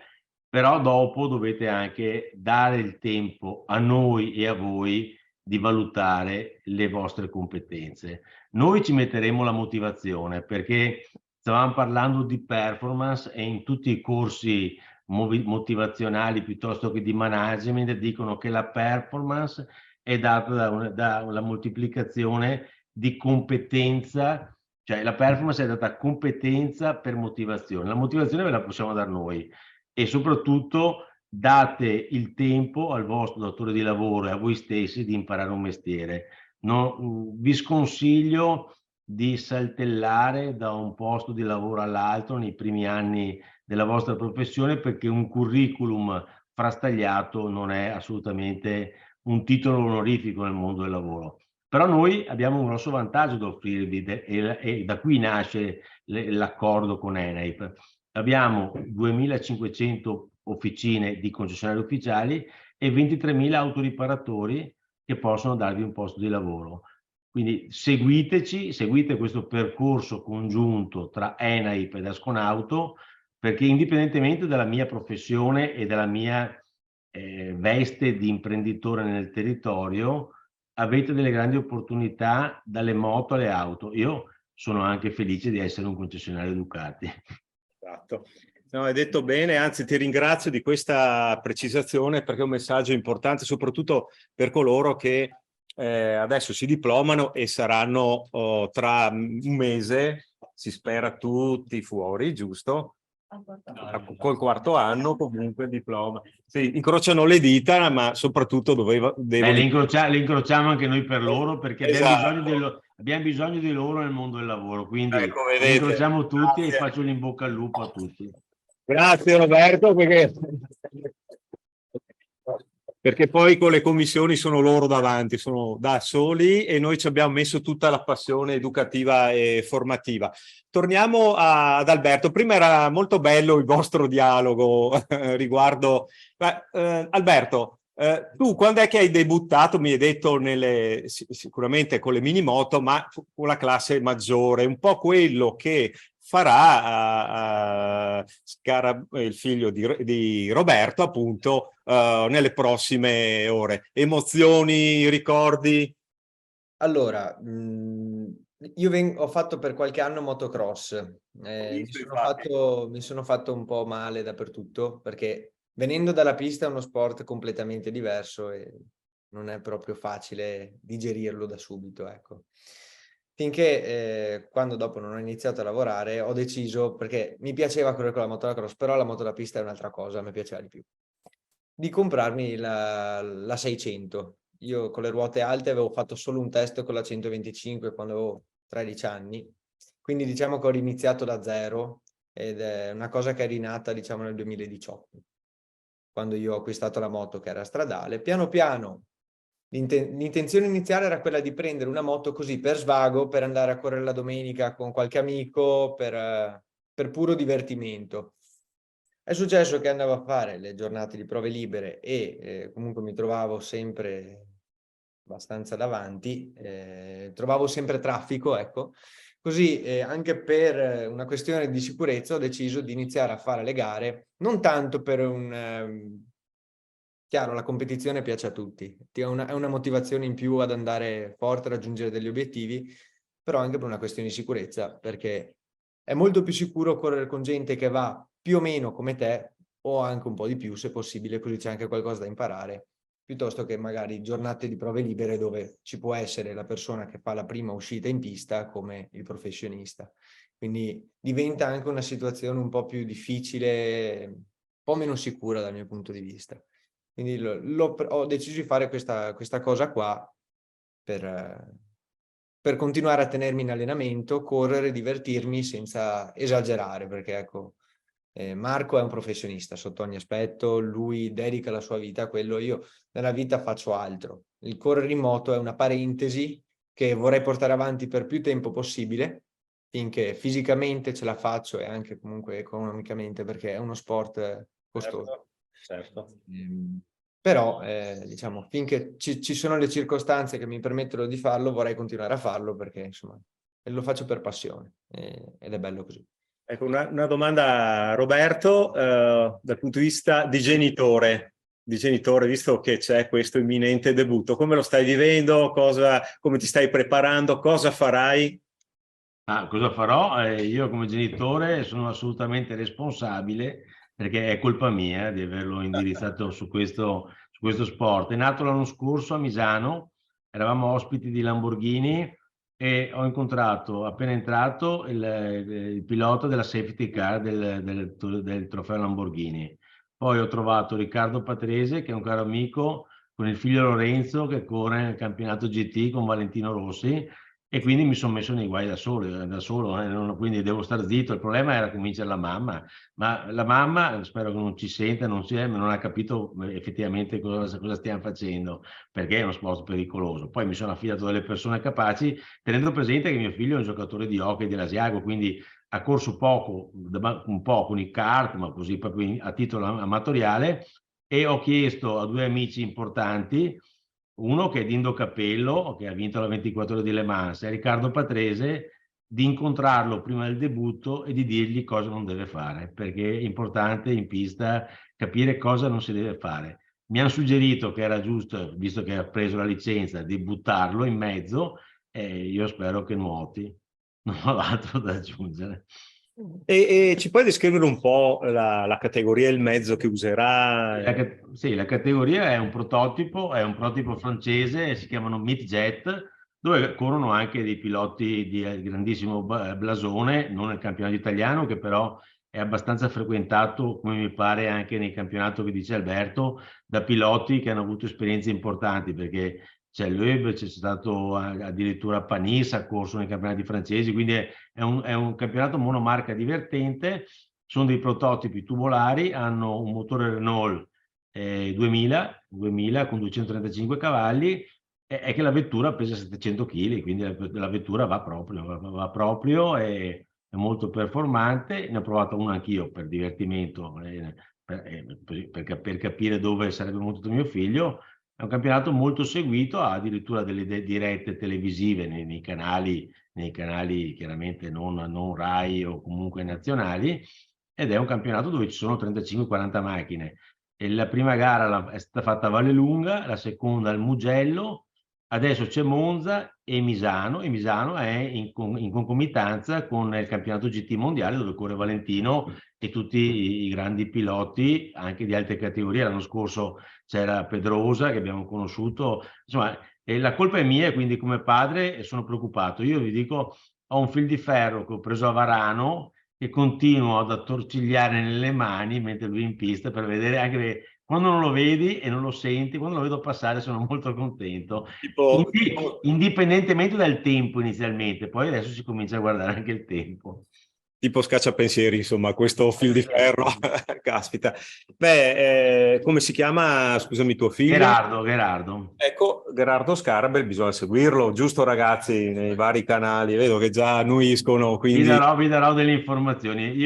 S3: però dopo dovete anche dare il tempo a noi e a voi di valutare le vostre competenze. Noi ci metteremo la motivazione, perché stavamo parlando di performance e in tutti i corsi motivazionali piuttosto che di management dicono che la performance è data da una moltiplicazione di competenza, cioè la performance è data competenza per motivazione. La motivazione ve la possiamo dare noi e soprattutto date il tempo al vostro datore di lavoro e a voi stessi di imparare un mestiere. Vi sconsiglio di saltellare da un posto di lavoro all'altro nei primi anni della vostra professione, perché un curriculum frastagliato non è assolutamente un titolo onorifico nel mondo del lavoro. Però noi abbiamo un grosso vantaggio da offrirvi e da qui nasce l'accordo con ENAIP. Abbiamo 2.500 officine di concessionari ufficiali e 23.000 autoriparatori che possono darvi un posto di lavoro. Quindi seguiteci, seguite questo percorso congiunto tra ENAIP ed Asconauto, perché indipendentemente dalla mia professione e dalla mia veste di imprenditore nel territorio, avete delle grandi opportunità dalle moto alle auto. Io sono anche felice di essere un concessionario Ducati.
S1: Esatto. No, hai detto bene, anzi ti ringrazio di questa precisazione perché è un messaggio importante soprattutto per coloro che adesso si diplomano e saranno tra un mese, si spera tutti fuori, giusto? Col quarto anno comunque il diploma. Sì, incrociano le dita, ma soprattutto
S3: le incrociamo anche noi per loro, perché
S1: esatto.
S3: abbiamo bisogno di loro nel mondo del lavoro, quindi
S1: ecco,
S3: li incrociamo tutti.
S1: Grazie.
S3: E faccio l'in bocca al lupo a tutti.
S1: Grazie Roberto, perché poi con le commissioni sono loro davanti, sono da soli e noi ci abbiamo messo tutta la passione educativa e formativa. Torniamo ad Alberto. Prima era molto bello il vostro dialogo riguardo... Alberto, tu quando è che hai debuttato? Mi hai detto sicuramente con le minimoto, ma con la classe maggiore, un po' quello che farà il figlio di Roberto appunto nelle prossime ore. Emozioni, ricordi?
S4: Allora, io ho fatto per qualche anno motocross, mi sono fatto un po' male dappertutto perché venendo dalla pista è uno sport completamente diverso e non è proprio facile digerirlo da subito, ecco. Finché quando dopo non ho iniziato a lavorare ho deciso, perché mi piaceva correre con la motocross, però la moto da pista è un'altra cosa, mi piaceva di più, di comprarmi la 600. Io con le ruote alte avevo fatto solo un test con la 125 quando avevo 13 anni, quindi diciamo che ho iniziato da zero ed è una cosa che è rinata diciamo nel 2018, quando io ho acquistato la moto che era stradale. Piano piano l'intenzione iniziale era quella di prendere una moto così per svago, per andare a correre la domenica con qualche amico, per puro divertimento. È successo che andavo a fare le giornate di prove libere e comunque mi trovavo sempre abbastanza davanti, trovavo sempre traffico, ecco. Così anche per una questione di sicurezza ho deciso di iniziare a fare le gare, non tanto per un... Chiaro, la competizione piace a tutti, è una motivazione in più ad andare forte, a raggiungere degli obiettivi, però anche per una questione di sicurezza, perché è molto più sicuro correre con gente che va più o meno come te, o anche un po' di più se possibile, così c'è anche qualcosa da imparare, piuttosto che magari giornate di prove libere dove ci può essere la persona che fa la prima uscita in pista come il professionista. Quindi diventa anche una situazione un po' più difficile, un po' meno sicura dal mio punto di vista. Quindi ho deciso di fare questa cosa qua per continuare a tenermi in allenamento, correre, divertirmi senza esagerare, perché ecco, Marco è un professionista sotto ogni aspetto, lui dedica la sua vita a quello, io nella vita faccio altro. Il correre in moto è una parentesi che vorrei portare avanti per più tempo possibile, finché fisicamente ce la faccio e anche comunque economicamente, perché è uno sport costoso.
S1: Certo.
S4: Però diciamo finché ci sono le circostanze che mi permettono di farlo vorrei continuare a farlo perché insomma lo faccio per passione ed è bello così.
S1: Ecco, una domanda a Roberto dal punto di vista di genitore. di genitore, visto che c'è questo imminente debutto? Come lo stai vivendo? Come ti stai preparando? Cosa farai?
S3: Cosa farò? Io come genitore sono assolutamente responsabile perché è colpa mia di averlo indirizzato su questo sport. È nato l'anno scorso a Misano, eravamo ospiti di Lamborghini e ho incontrato, appena entrato, il pilota della safety car del trofeo Lamborghini. Poi ho trovato Riccardo Patrese, che è un caro amico, con il figlio Lorenzo che corre nel campionato GT con Valentino Rossi, e quindi mi sono messo nei guai da solo, quindi devo star zitto. Il problema era convincere la mamma, ma la mamma, spero che non ci senta, non ha capito effettivamente cosa stiamo facendo, perché è uno sport pericoloso. Poi mi sono affidato a delle persone capaci, tenendo presente che mio figlio è un giocatore di hockey dell'Asiago, quindi ha corso poco, un po' con i kart, ma così proprio a titolo amatoriale, e ho chiesto a due amici importanti, uno che è Dindo Capello, che ha vinto la 24 ore di Le Mans, e Riccardo Patrese, di incontrarlo prima del debutto e di dirgli cosa non deve fare, perché è importante in pista capire cosa non si deve fare. Mi hanno suggerito che era giusto, visto che ha preso la licenza, di buttarlo in mezzo, e io spero che nuoti. Non ho altro da aggiungere.
S1: E ci puoi descrivere un po' la categoria e il mezzo che userà?
S3: Sì, la categoria è un prototipo francese, si chiamano Midjet, dove corrono anche dei piloti di grandissimo blasone, non nel campionato italiano, che però è abbastanza frequentato, come mi pare anche nel campionato che dice Alberto, da piloti che hanno avuto esperienze importanti, perché c'è Loeb, c'è stato addirittura Panis, ha corso nei campionati francesi, quindi è un campionato monomarca divertente. Sono dei prototipi tubolari, hanno un motore Renault 2000 con 235 cavalli, è che la vettura pesa 700 kg, quindi la vettura va proprio, è molto performante. Ne ho provato una anch'io per divertimento, per capire dove sarebbe montato mio figlio. È un campionato molto seguito, ha addirittura delle dirette televisive nei canali chiaramente non Rai o comunque nazionali, ed è un campionato dove ci sono 35-40 macchine. E la prima gara è stata fatta a Vallelunga, la seconda al Mugello, adesso c'è Monza e Misano è in concomitanza con il campionato GT mondiale, dove corre Valentino e tutti i grandi piloti anche di altre categorie. L'anno scorso c'era Pedrosa, che abbiamo conosciuto, insomma, e la colpa è mia, quindi come padre sono preoccupato. Io vi dico, ho un fil di ferro che ho preso a Varano, che continuo ad attorcigliare nelle mani mentre lui è in pista, per vedere, anche quando non lo vedi e non lo senti, quando lo vedo passare sono molto contento, indipendentemente dal tempo inizialmente, poi adesso si comincia a guardare anche il tempo.
S1: Tipo scacciapensieri, insomma, questo fil di ferro, caspita. Beh, come si chiama, scusami, tuo figlio?
S3: Gerardo.
S1: Ecco, Gerardo Scarabel, bisogna seguirlo, giusto ragazzi, nei vari canali, vedo che già annuiscono, quindi...
S3: Vi darò delle informazioni.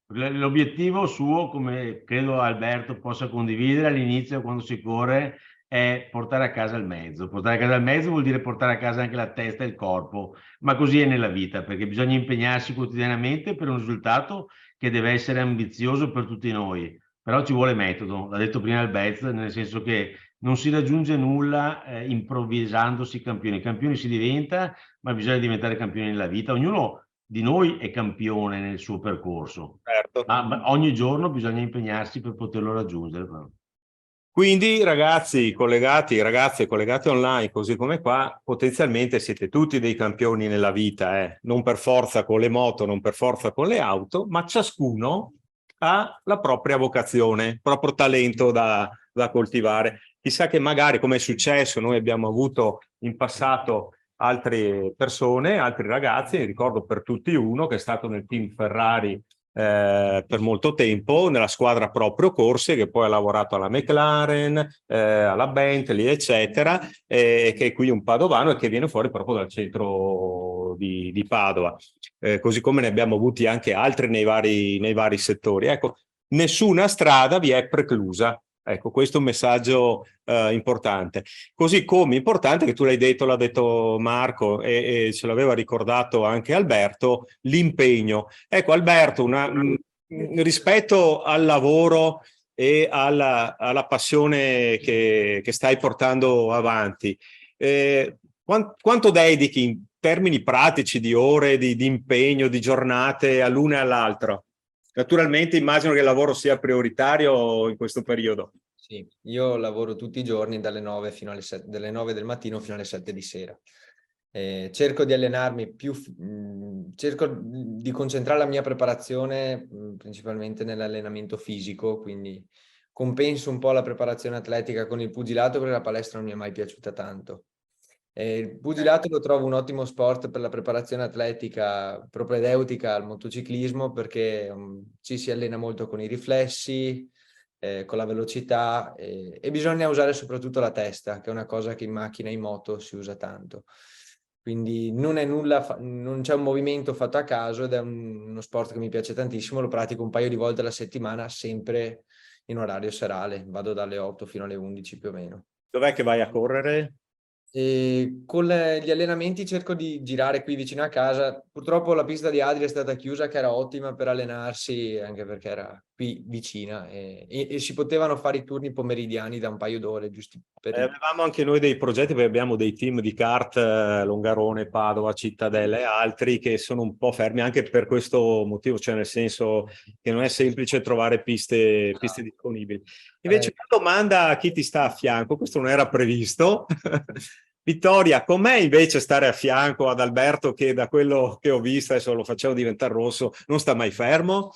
S3: L'obiettivo suo, come credo Alberto possa condividere all'inizio quando si corre, è portare a casa il mezzo. Portare a casa il mezzo vuol dire portare a casa anche la testa e il corpo, ma così è nella vita, perché bisogna impegnarsi quotidianamente per un risultato che deve essere ambizioso per tutti noi. Però ci vuole metodo, l'ha detto prima Alberto, nel senso che non si raggiunge nulla improvvisandosi campioni. Campioni si diventa, ma bisogna diventare campioni nella vita. Ognuno di noi è campione nel suo percorso,
S1: Certo.
S3: ma ogni giorno bisogna impegnarsi per poterlo raggiungere.
S1: Quindi ragazzi collegati online, così come qua, potenzialmente siete tutti dei campioni nella vita, non per forza con le moto, non per forza con le auto, ma ciascuno ha la propria vocazione, il proprio talento da coltivare. Chissà che magari, come è successo, noi abbiamo avuto in passato altre persone, altri ragazzi, ricordo per tutti uno che è stato nel team Ferrari per molto tempo, nella squadra proprio corse, che poi ha lavorato alla McLaren, alla Bentley, eccetera, che è qui un padovano e che viene fuori proprio dal centro di Padova. Così come ne abbiamo avuti anche altri nei vari settori. Ecco, nessuna strada vi è preclusa. Ecco, questo è un messaggio importante. Così come importante, che tu l'hai detto, l'ha detto Marco e ce l'aveva ricordato anche Alberto, l'impegno. Ecco Alberto, rispetto al lavoro e alla passione che stai portando avanti. Quanto dedichi in termini pratici di ore, di impegno, di giornate all'uno e all'altro? Naturalmente immagino che il lavoro sia prioritario in questo periodo.
S4: Sì, io lavoro tutti i giorni dalle 9 fino alle 7, dalle 9 del mattino fino alle 7 di sera. Cerco di allenarmi cerco di concentrare la mia preparazione principalmente nell'allenamento fisico, quindi compenso un po' la preparazione atletica con il pugilato, perché la palestra non mi è mai piaciuta tanto. Il pugilato lo trovo un ottimo sport per la preparazione atletica propedeutica al motociclismo, perché ci si allena molto con i riflessi, con la velocità, e bisogna usare soprattutto la testa, che è una cosa che in macchina e in moto si usa tanto. Quindi non è nulla, non c'è un movimento fatto a caso, ed è uno sport che mi piace tantissimo. Lo pratico un paio di volte alla settimana, sempre in orario serale. Vado dalle 8 fino alle 11 più o meno.
S1: Dov'è che vai a correre?
S4: E con gli allenamenti cerco di girare qui vicino a casa. Purtroppo la pista di Adria è stata chiusa, che era ottima per allenarsi, anche perché era qui vicina, e si potevano fare i turni pomeridiani da un paio d'ore, giusti per...
S1: Avevamo anche noi dei progetti, perché abbiamo dei team di kart, Longarone, Padova, Cittadella e altri, che sono un po' fermi anche per questo motivo, cioè nel senso che non è semplice trovare piste disponibili. Invece una domanda a chi ti sta a fianco, questo non era previsto. Vittoria, com'è invece stare a fianco ad Alberto, che da quello che ho visto, adesso lo facciamo diventare rosso, non sta mai fermo?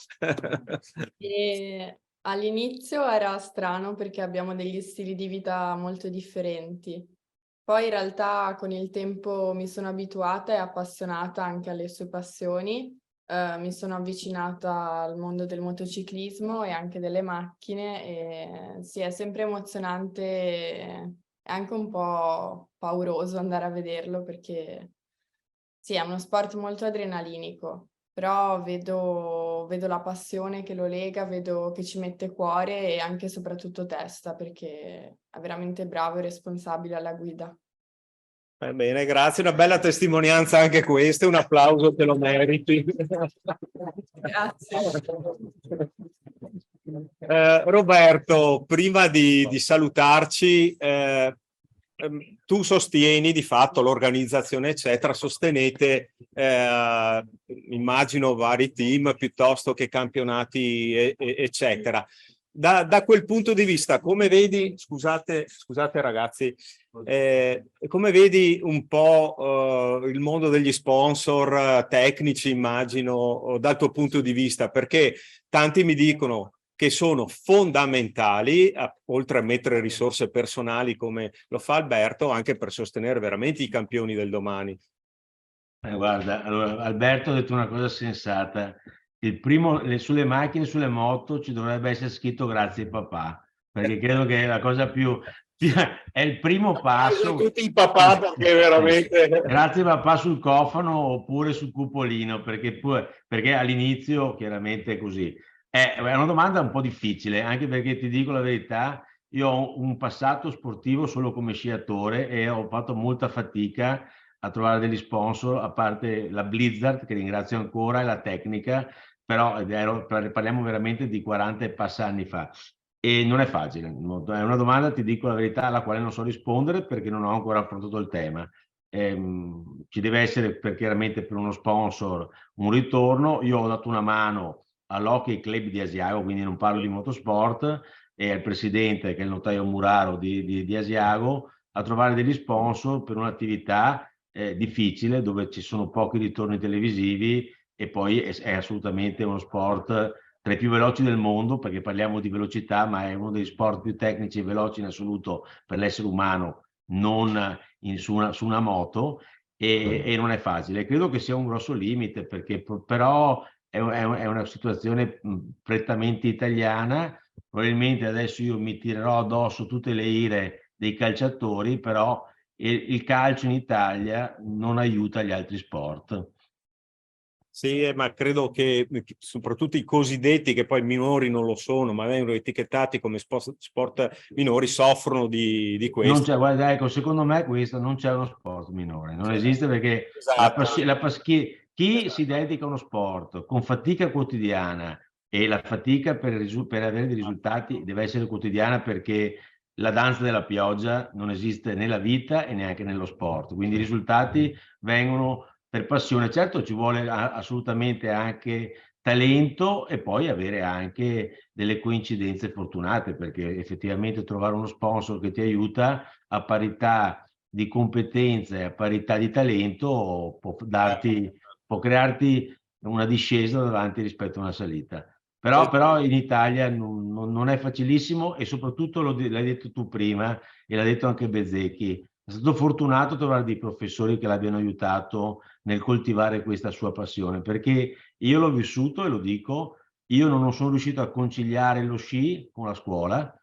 S9: All'inizio era strano, perché abbiamo degli stili di vita molto differenti. Poi in realtà con il tempo mi sono abituata e appassionata anche alle sue passioni. Mi sono avvicinata al mondo del motociclismo e anche delle macchine, e sì, è sempre emozionante e anche un po' pauroso andare a vederlo, perché sì, è uno sport molto adrenalinico, però vedo la passione che lo lega, vedo che ci mette cuore e anche e soprattutto testa, perché è veramente bravo e responsabile alla guida.
S1: Bene, grazie, una bella testimonianza anche questa, un applauso, te lo meriti.
S9: Grazie.
S1: Roberto, prima di salutarci, tu sostieni di fatto l'organizzazione, eccetera, sostenete, immagino, vari team piuttosto che campionati, eccetera. Da quel punto di vista, come vedi, scusate ragazzi, come vedi un po' il mondo degli sponsor tecnici, immagino, dal tuo punto di vista? Perché tanti mi dicono che sono fondamentali, oltre a mettere risorse personali come lo fa Alberto, anche per sostenere veramente i campioni del domani.
S3: Guarda, allora, Alberto ha detto una cosa sensata. Sulle macchine, sulle moto ci dovrebbe essere scritto grazie papà, perché credo che è la cosa più è il primo passo.
S1: Tutti il papà, perché veramente...
S3: Grazie papà sul cofano oppure sul cupolino, perché all'inizio chiaramente è così. È una domanda un po' difficile, anche perché ti dico la verità, io ho un passato sportivo solo come sciatore e ho fatto molta fatica a trovare degli sponsor, a parte la Blizzard, che ringrazio ancora, e la Tecnica, però parliamo veramente di 40 e passa anni fa. E non è facile, è una domanda, ti dico la verità, alla quale non so rispondere, perché non ho ancora affrontato il tema. Ci deve essere chiaramente per uno sponsor un ritorno. Io ho dato una mano all'Hockey Club di Asiago, quindi non parlo di motorsport, e al presidente, che è il notaio Muraro di Asiago, a trovare degli sponsor per un'attività difficile, dove ci sono pochi ritorni televisivi, e poi è assolutamente uno sport tra i più veloci del mondo, perché parliamo di velocità, ma è uno degli sport più tecnici e veloci in assoluto per l'essere umano, non su una moto, e non è facile. Credo che sia un grosso limite, perché però è una situazione prettamente italiana. Probabilmente adesso io mi tirerò addosso tutte le ire dei calciatori, però il calcio in Italia non aiuta gli altri sport.
S1: Sì, ma credo che soprattutto i cosiddetti, che poi minori non lo sono, ma vengono etichettati come sport minori, soffrono di questo.
S3: Non c'è, guarda, ecco, secondo me questo non c'è uno sport minore, non esiste, perché
S1: esatto.
S3: chi si dedica a uno sport con fatica quotidiana, e la fatica per avere dei risultati deve essere quotidiana, perché la danza della pioggia non esiste nella vita e neanche nello sport, quindi i risultati vengono per passione. Certo, ci vuole assolutamente anche talento e poi avere anche delle coincidenze fortunate, perché effettivamente trovare uno sponsor che ti aiuta a parità di competenze e a parità di talento può crearti una discesa davanti rispetto a una salita. Però in Italia non è facilissimo, e soprattutto l'hai detto tu prima e l'ha detto anche Bezzecchi, è stato fortunato trovare dei professori che l'abbiano aiutato nel coltivare questa sua passione, perché io l'ho vissuto e lo dico, io non sono riuscito a conciliare lo sci con la scuola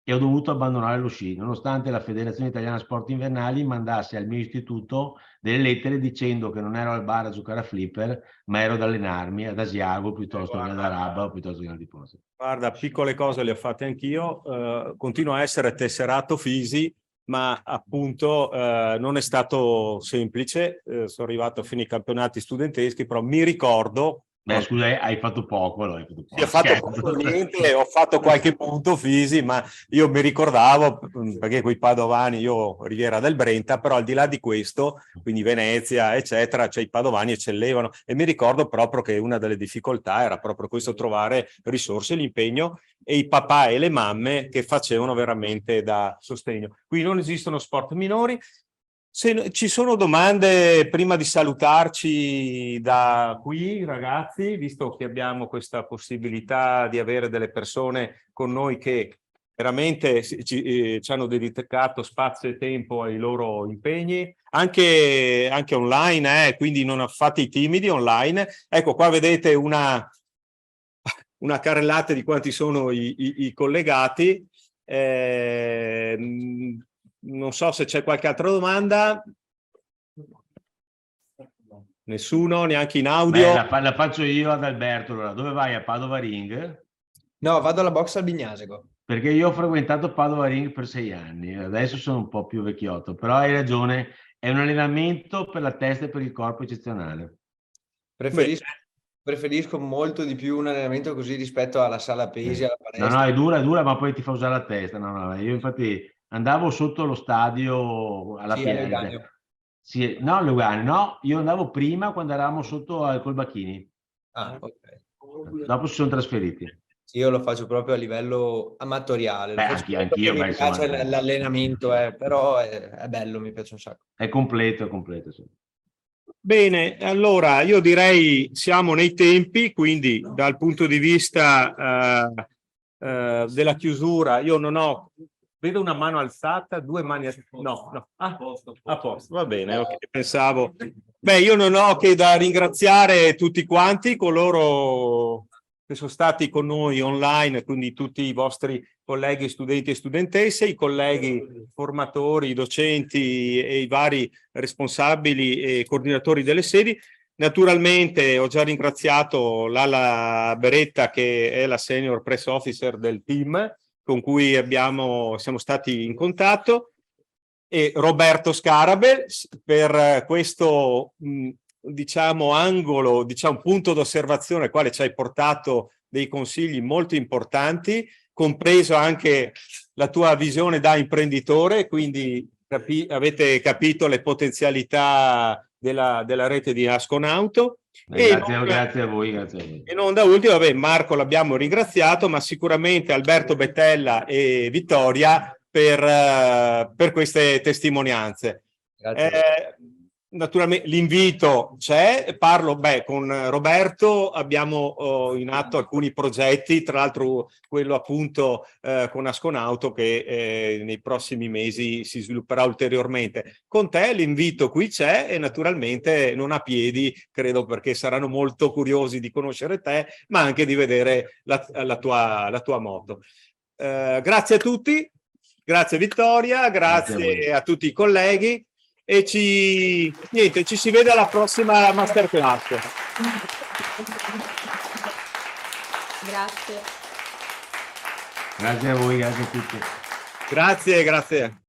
S3: e ho dovuto abbandonare lo sci, nonostante la Federazione Italiana Sport Invernali mandasse al mio istituto delle lettere dicendo che non ero al bar a giocare a flipper, ma ero ad allenarmi ad Asiago piuttosto che ad Araba o piuttosto che a Antiposa.
S1: Guarda, piccole cose le ho fatte anch'io, continuo a essere tesserato Fisi, ma appunto non è stato semplice, sono arrivato a fine i campionati studenteschi, però mi ricordo...
S3: Beh, scusa, hai fatto poco, allora hai fatto poco.
S1: Sì, ho fatto poco, niente, ho fatto qualche punto Fisi, ma io mi ricordavo, perché quei padovani, io Riviera del Brenta, però al di là di questo, quindi Venezia, eccetera, cioè i padovani eccellevano, e mi ricordo proprio che una delle difficoltà era proprio questo, trovare risorse, l'impegno, e i papà e le mamme che facevano veramente da sostegno. Qui non esistono sport minori. Se ci sono domande prima di salutarci da qui, ragazzi, visto che abbiamo questa possibilità di avere delle persone con noi che veramente ci hanno dedicato spazio e tempo ai loro impegni, anche online, quindi non fate i timidi online. Ecco, qua vedete una carrellata di quanti sono i collegati. Non so se c'è qualche altra domanda. Nessuno, neanche in audio.
S3: Beh, la faccio io ad Alberto. Allora, dove vai? A Padova Ring?
S4: No, vado alla box al Bignasego.
S3: Perché io ho frequentato Padova Ring per 6 anni, adesso sono un po' più vecchiotto, però hai ragione, è un allenamento per la testa e per il corpo eccezionale.
S4: Preferisco molto di più un allenamento così rispetto alla sala pesi, alla palestra.
S3: No, è dura, ma poi ti fa usare la testa. No, io infatti andavo sotto lo stadio alla piazza. Sì, no, Lugano, no, io andavo prima quando eravamo sotto col Bacchini.
S4: Ah, ok.
S3: Dopo si sono trasferiti.
S4: Sì, io lo faccio proprio a livello amatoriale.
S3: Beh, anch'io.
S4: Mi piace l'allenamento, però è bello, mi piace un sacco.
S3: È completo, sì.
S1: Bene, allora io direi siamo nei tempi, quindi dal punto di vista della chiusura, io non ho, vedo una mano alzata, 2 mani, no, a posto, va bene, ok, pensavo. Beh, io non ho che da ringraziare tutti quanti coloro che sono stati con noi online, quindi tutti i vostri colleghi studenti e studentesse, i colleghi formatori, i docenti e i vari responsabili e coordinatori delle sedi. Naturalmente ho già ringraziato Lala Beretta, che è la senior press officer del team con cui siamo stati in contatto, e Roberto Scarabel per questo diciamo angolo, diciamo punto d'osservazione al quale ci hai portato dei consigli molto importanti, compreso anche la tua visione da imprenditore, quindi avete capito le potenzialità della rete di Asconauto.
S3: Grazie a voi.
S1: E non da ultimo, vabbè, Marco l'abbiamo ringraziato, ma sicuramente Alberto Bettella e Vittoria per queste testimonianze. Naturalmente l'invito c'è, parlo con Roberto, abbiamo in atto alcuni progetti, tra l'altro quello appunto con Asconauto che nei prossimi mesi si svilupperà ulteriormente. Con te l'invito qui c'è e naturalmente non a piedi, credo, perché saranno molto curiosi di conoscere te, ma anche di vedere la tua moto. Grazie a tutti, grazie Vittoria, grazie a tutti i colleghi. E ci si vede alla prossima masterclass.
S9: Grazie.
S3: Grazie a voi, grazie a tutti.
S1: Grazie.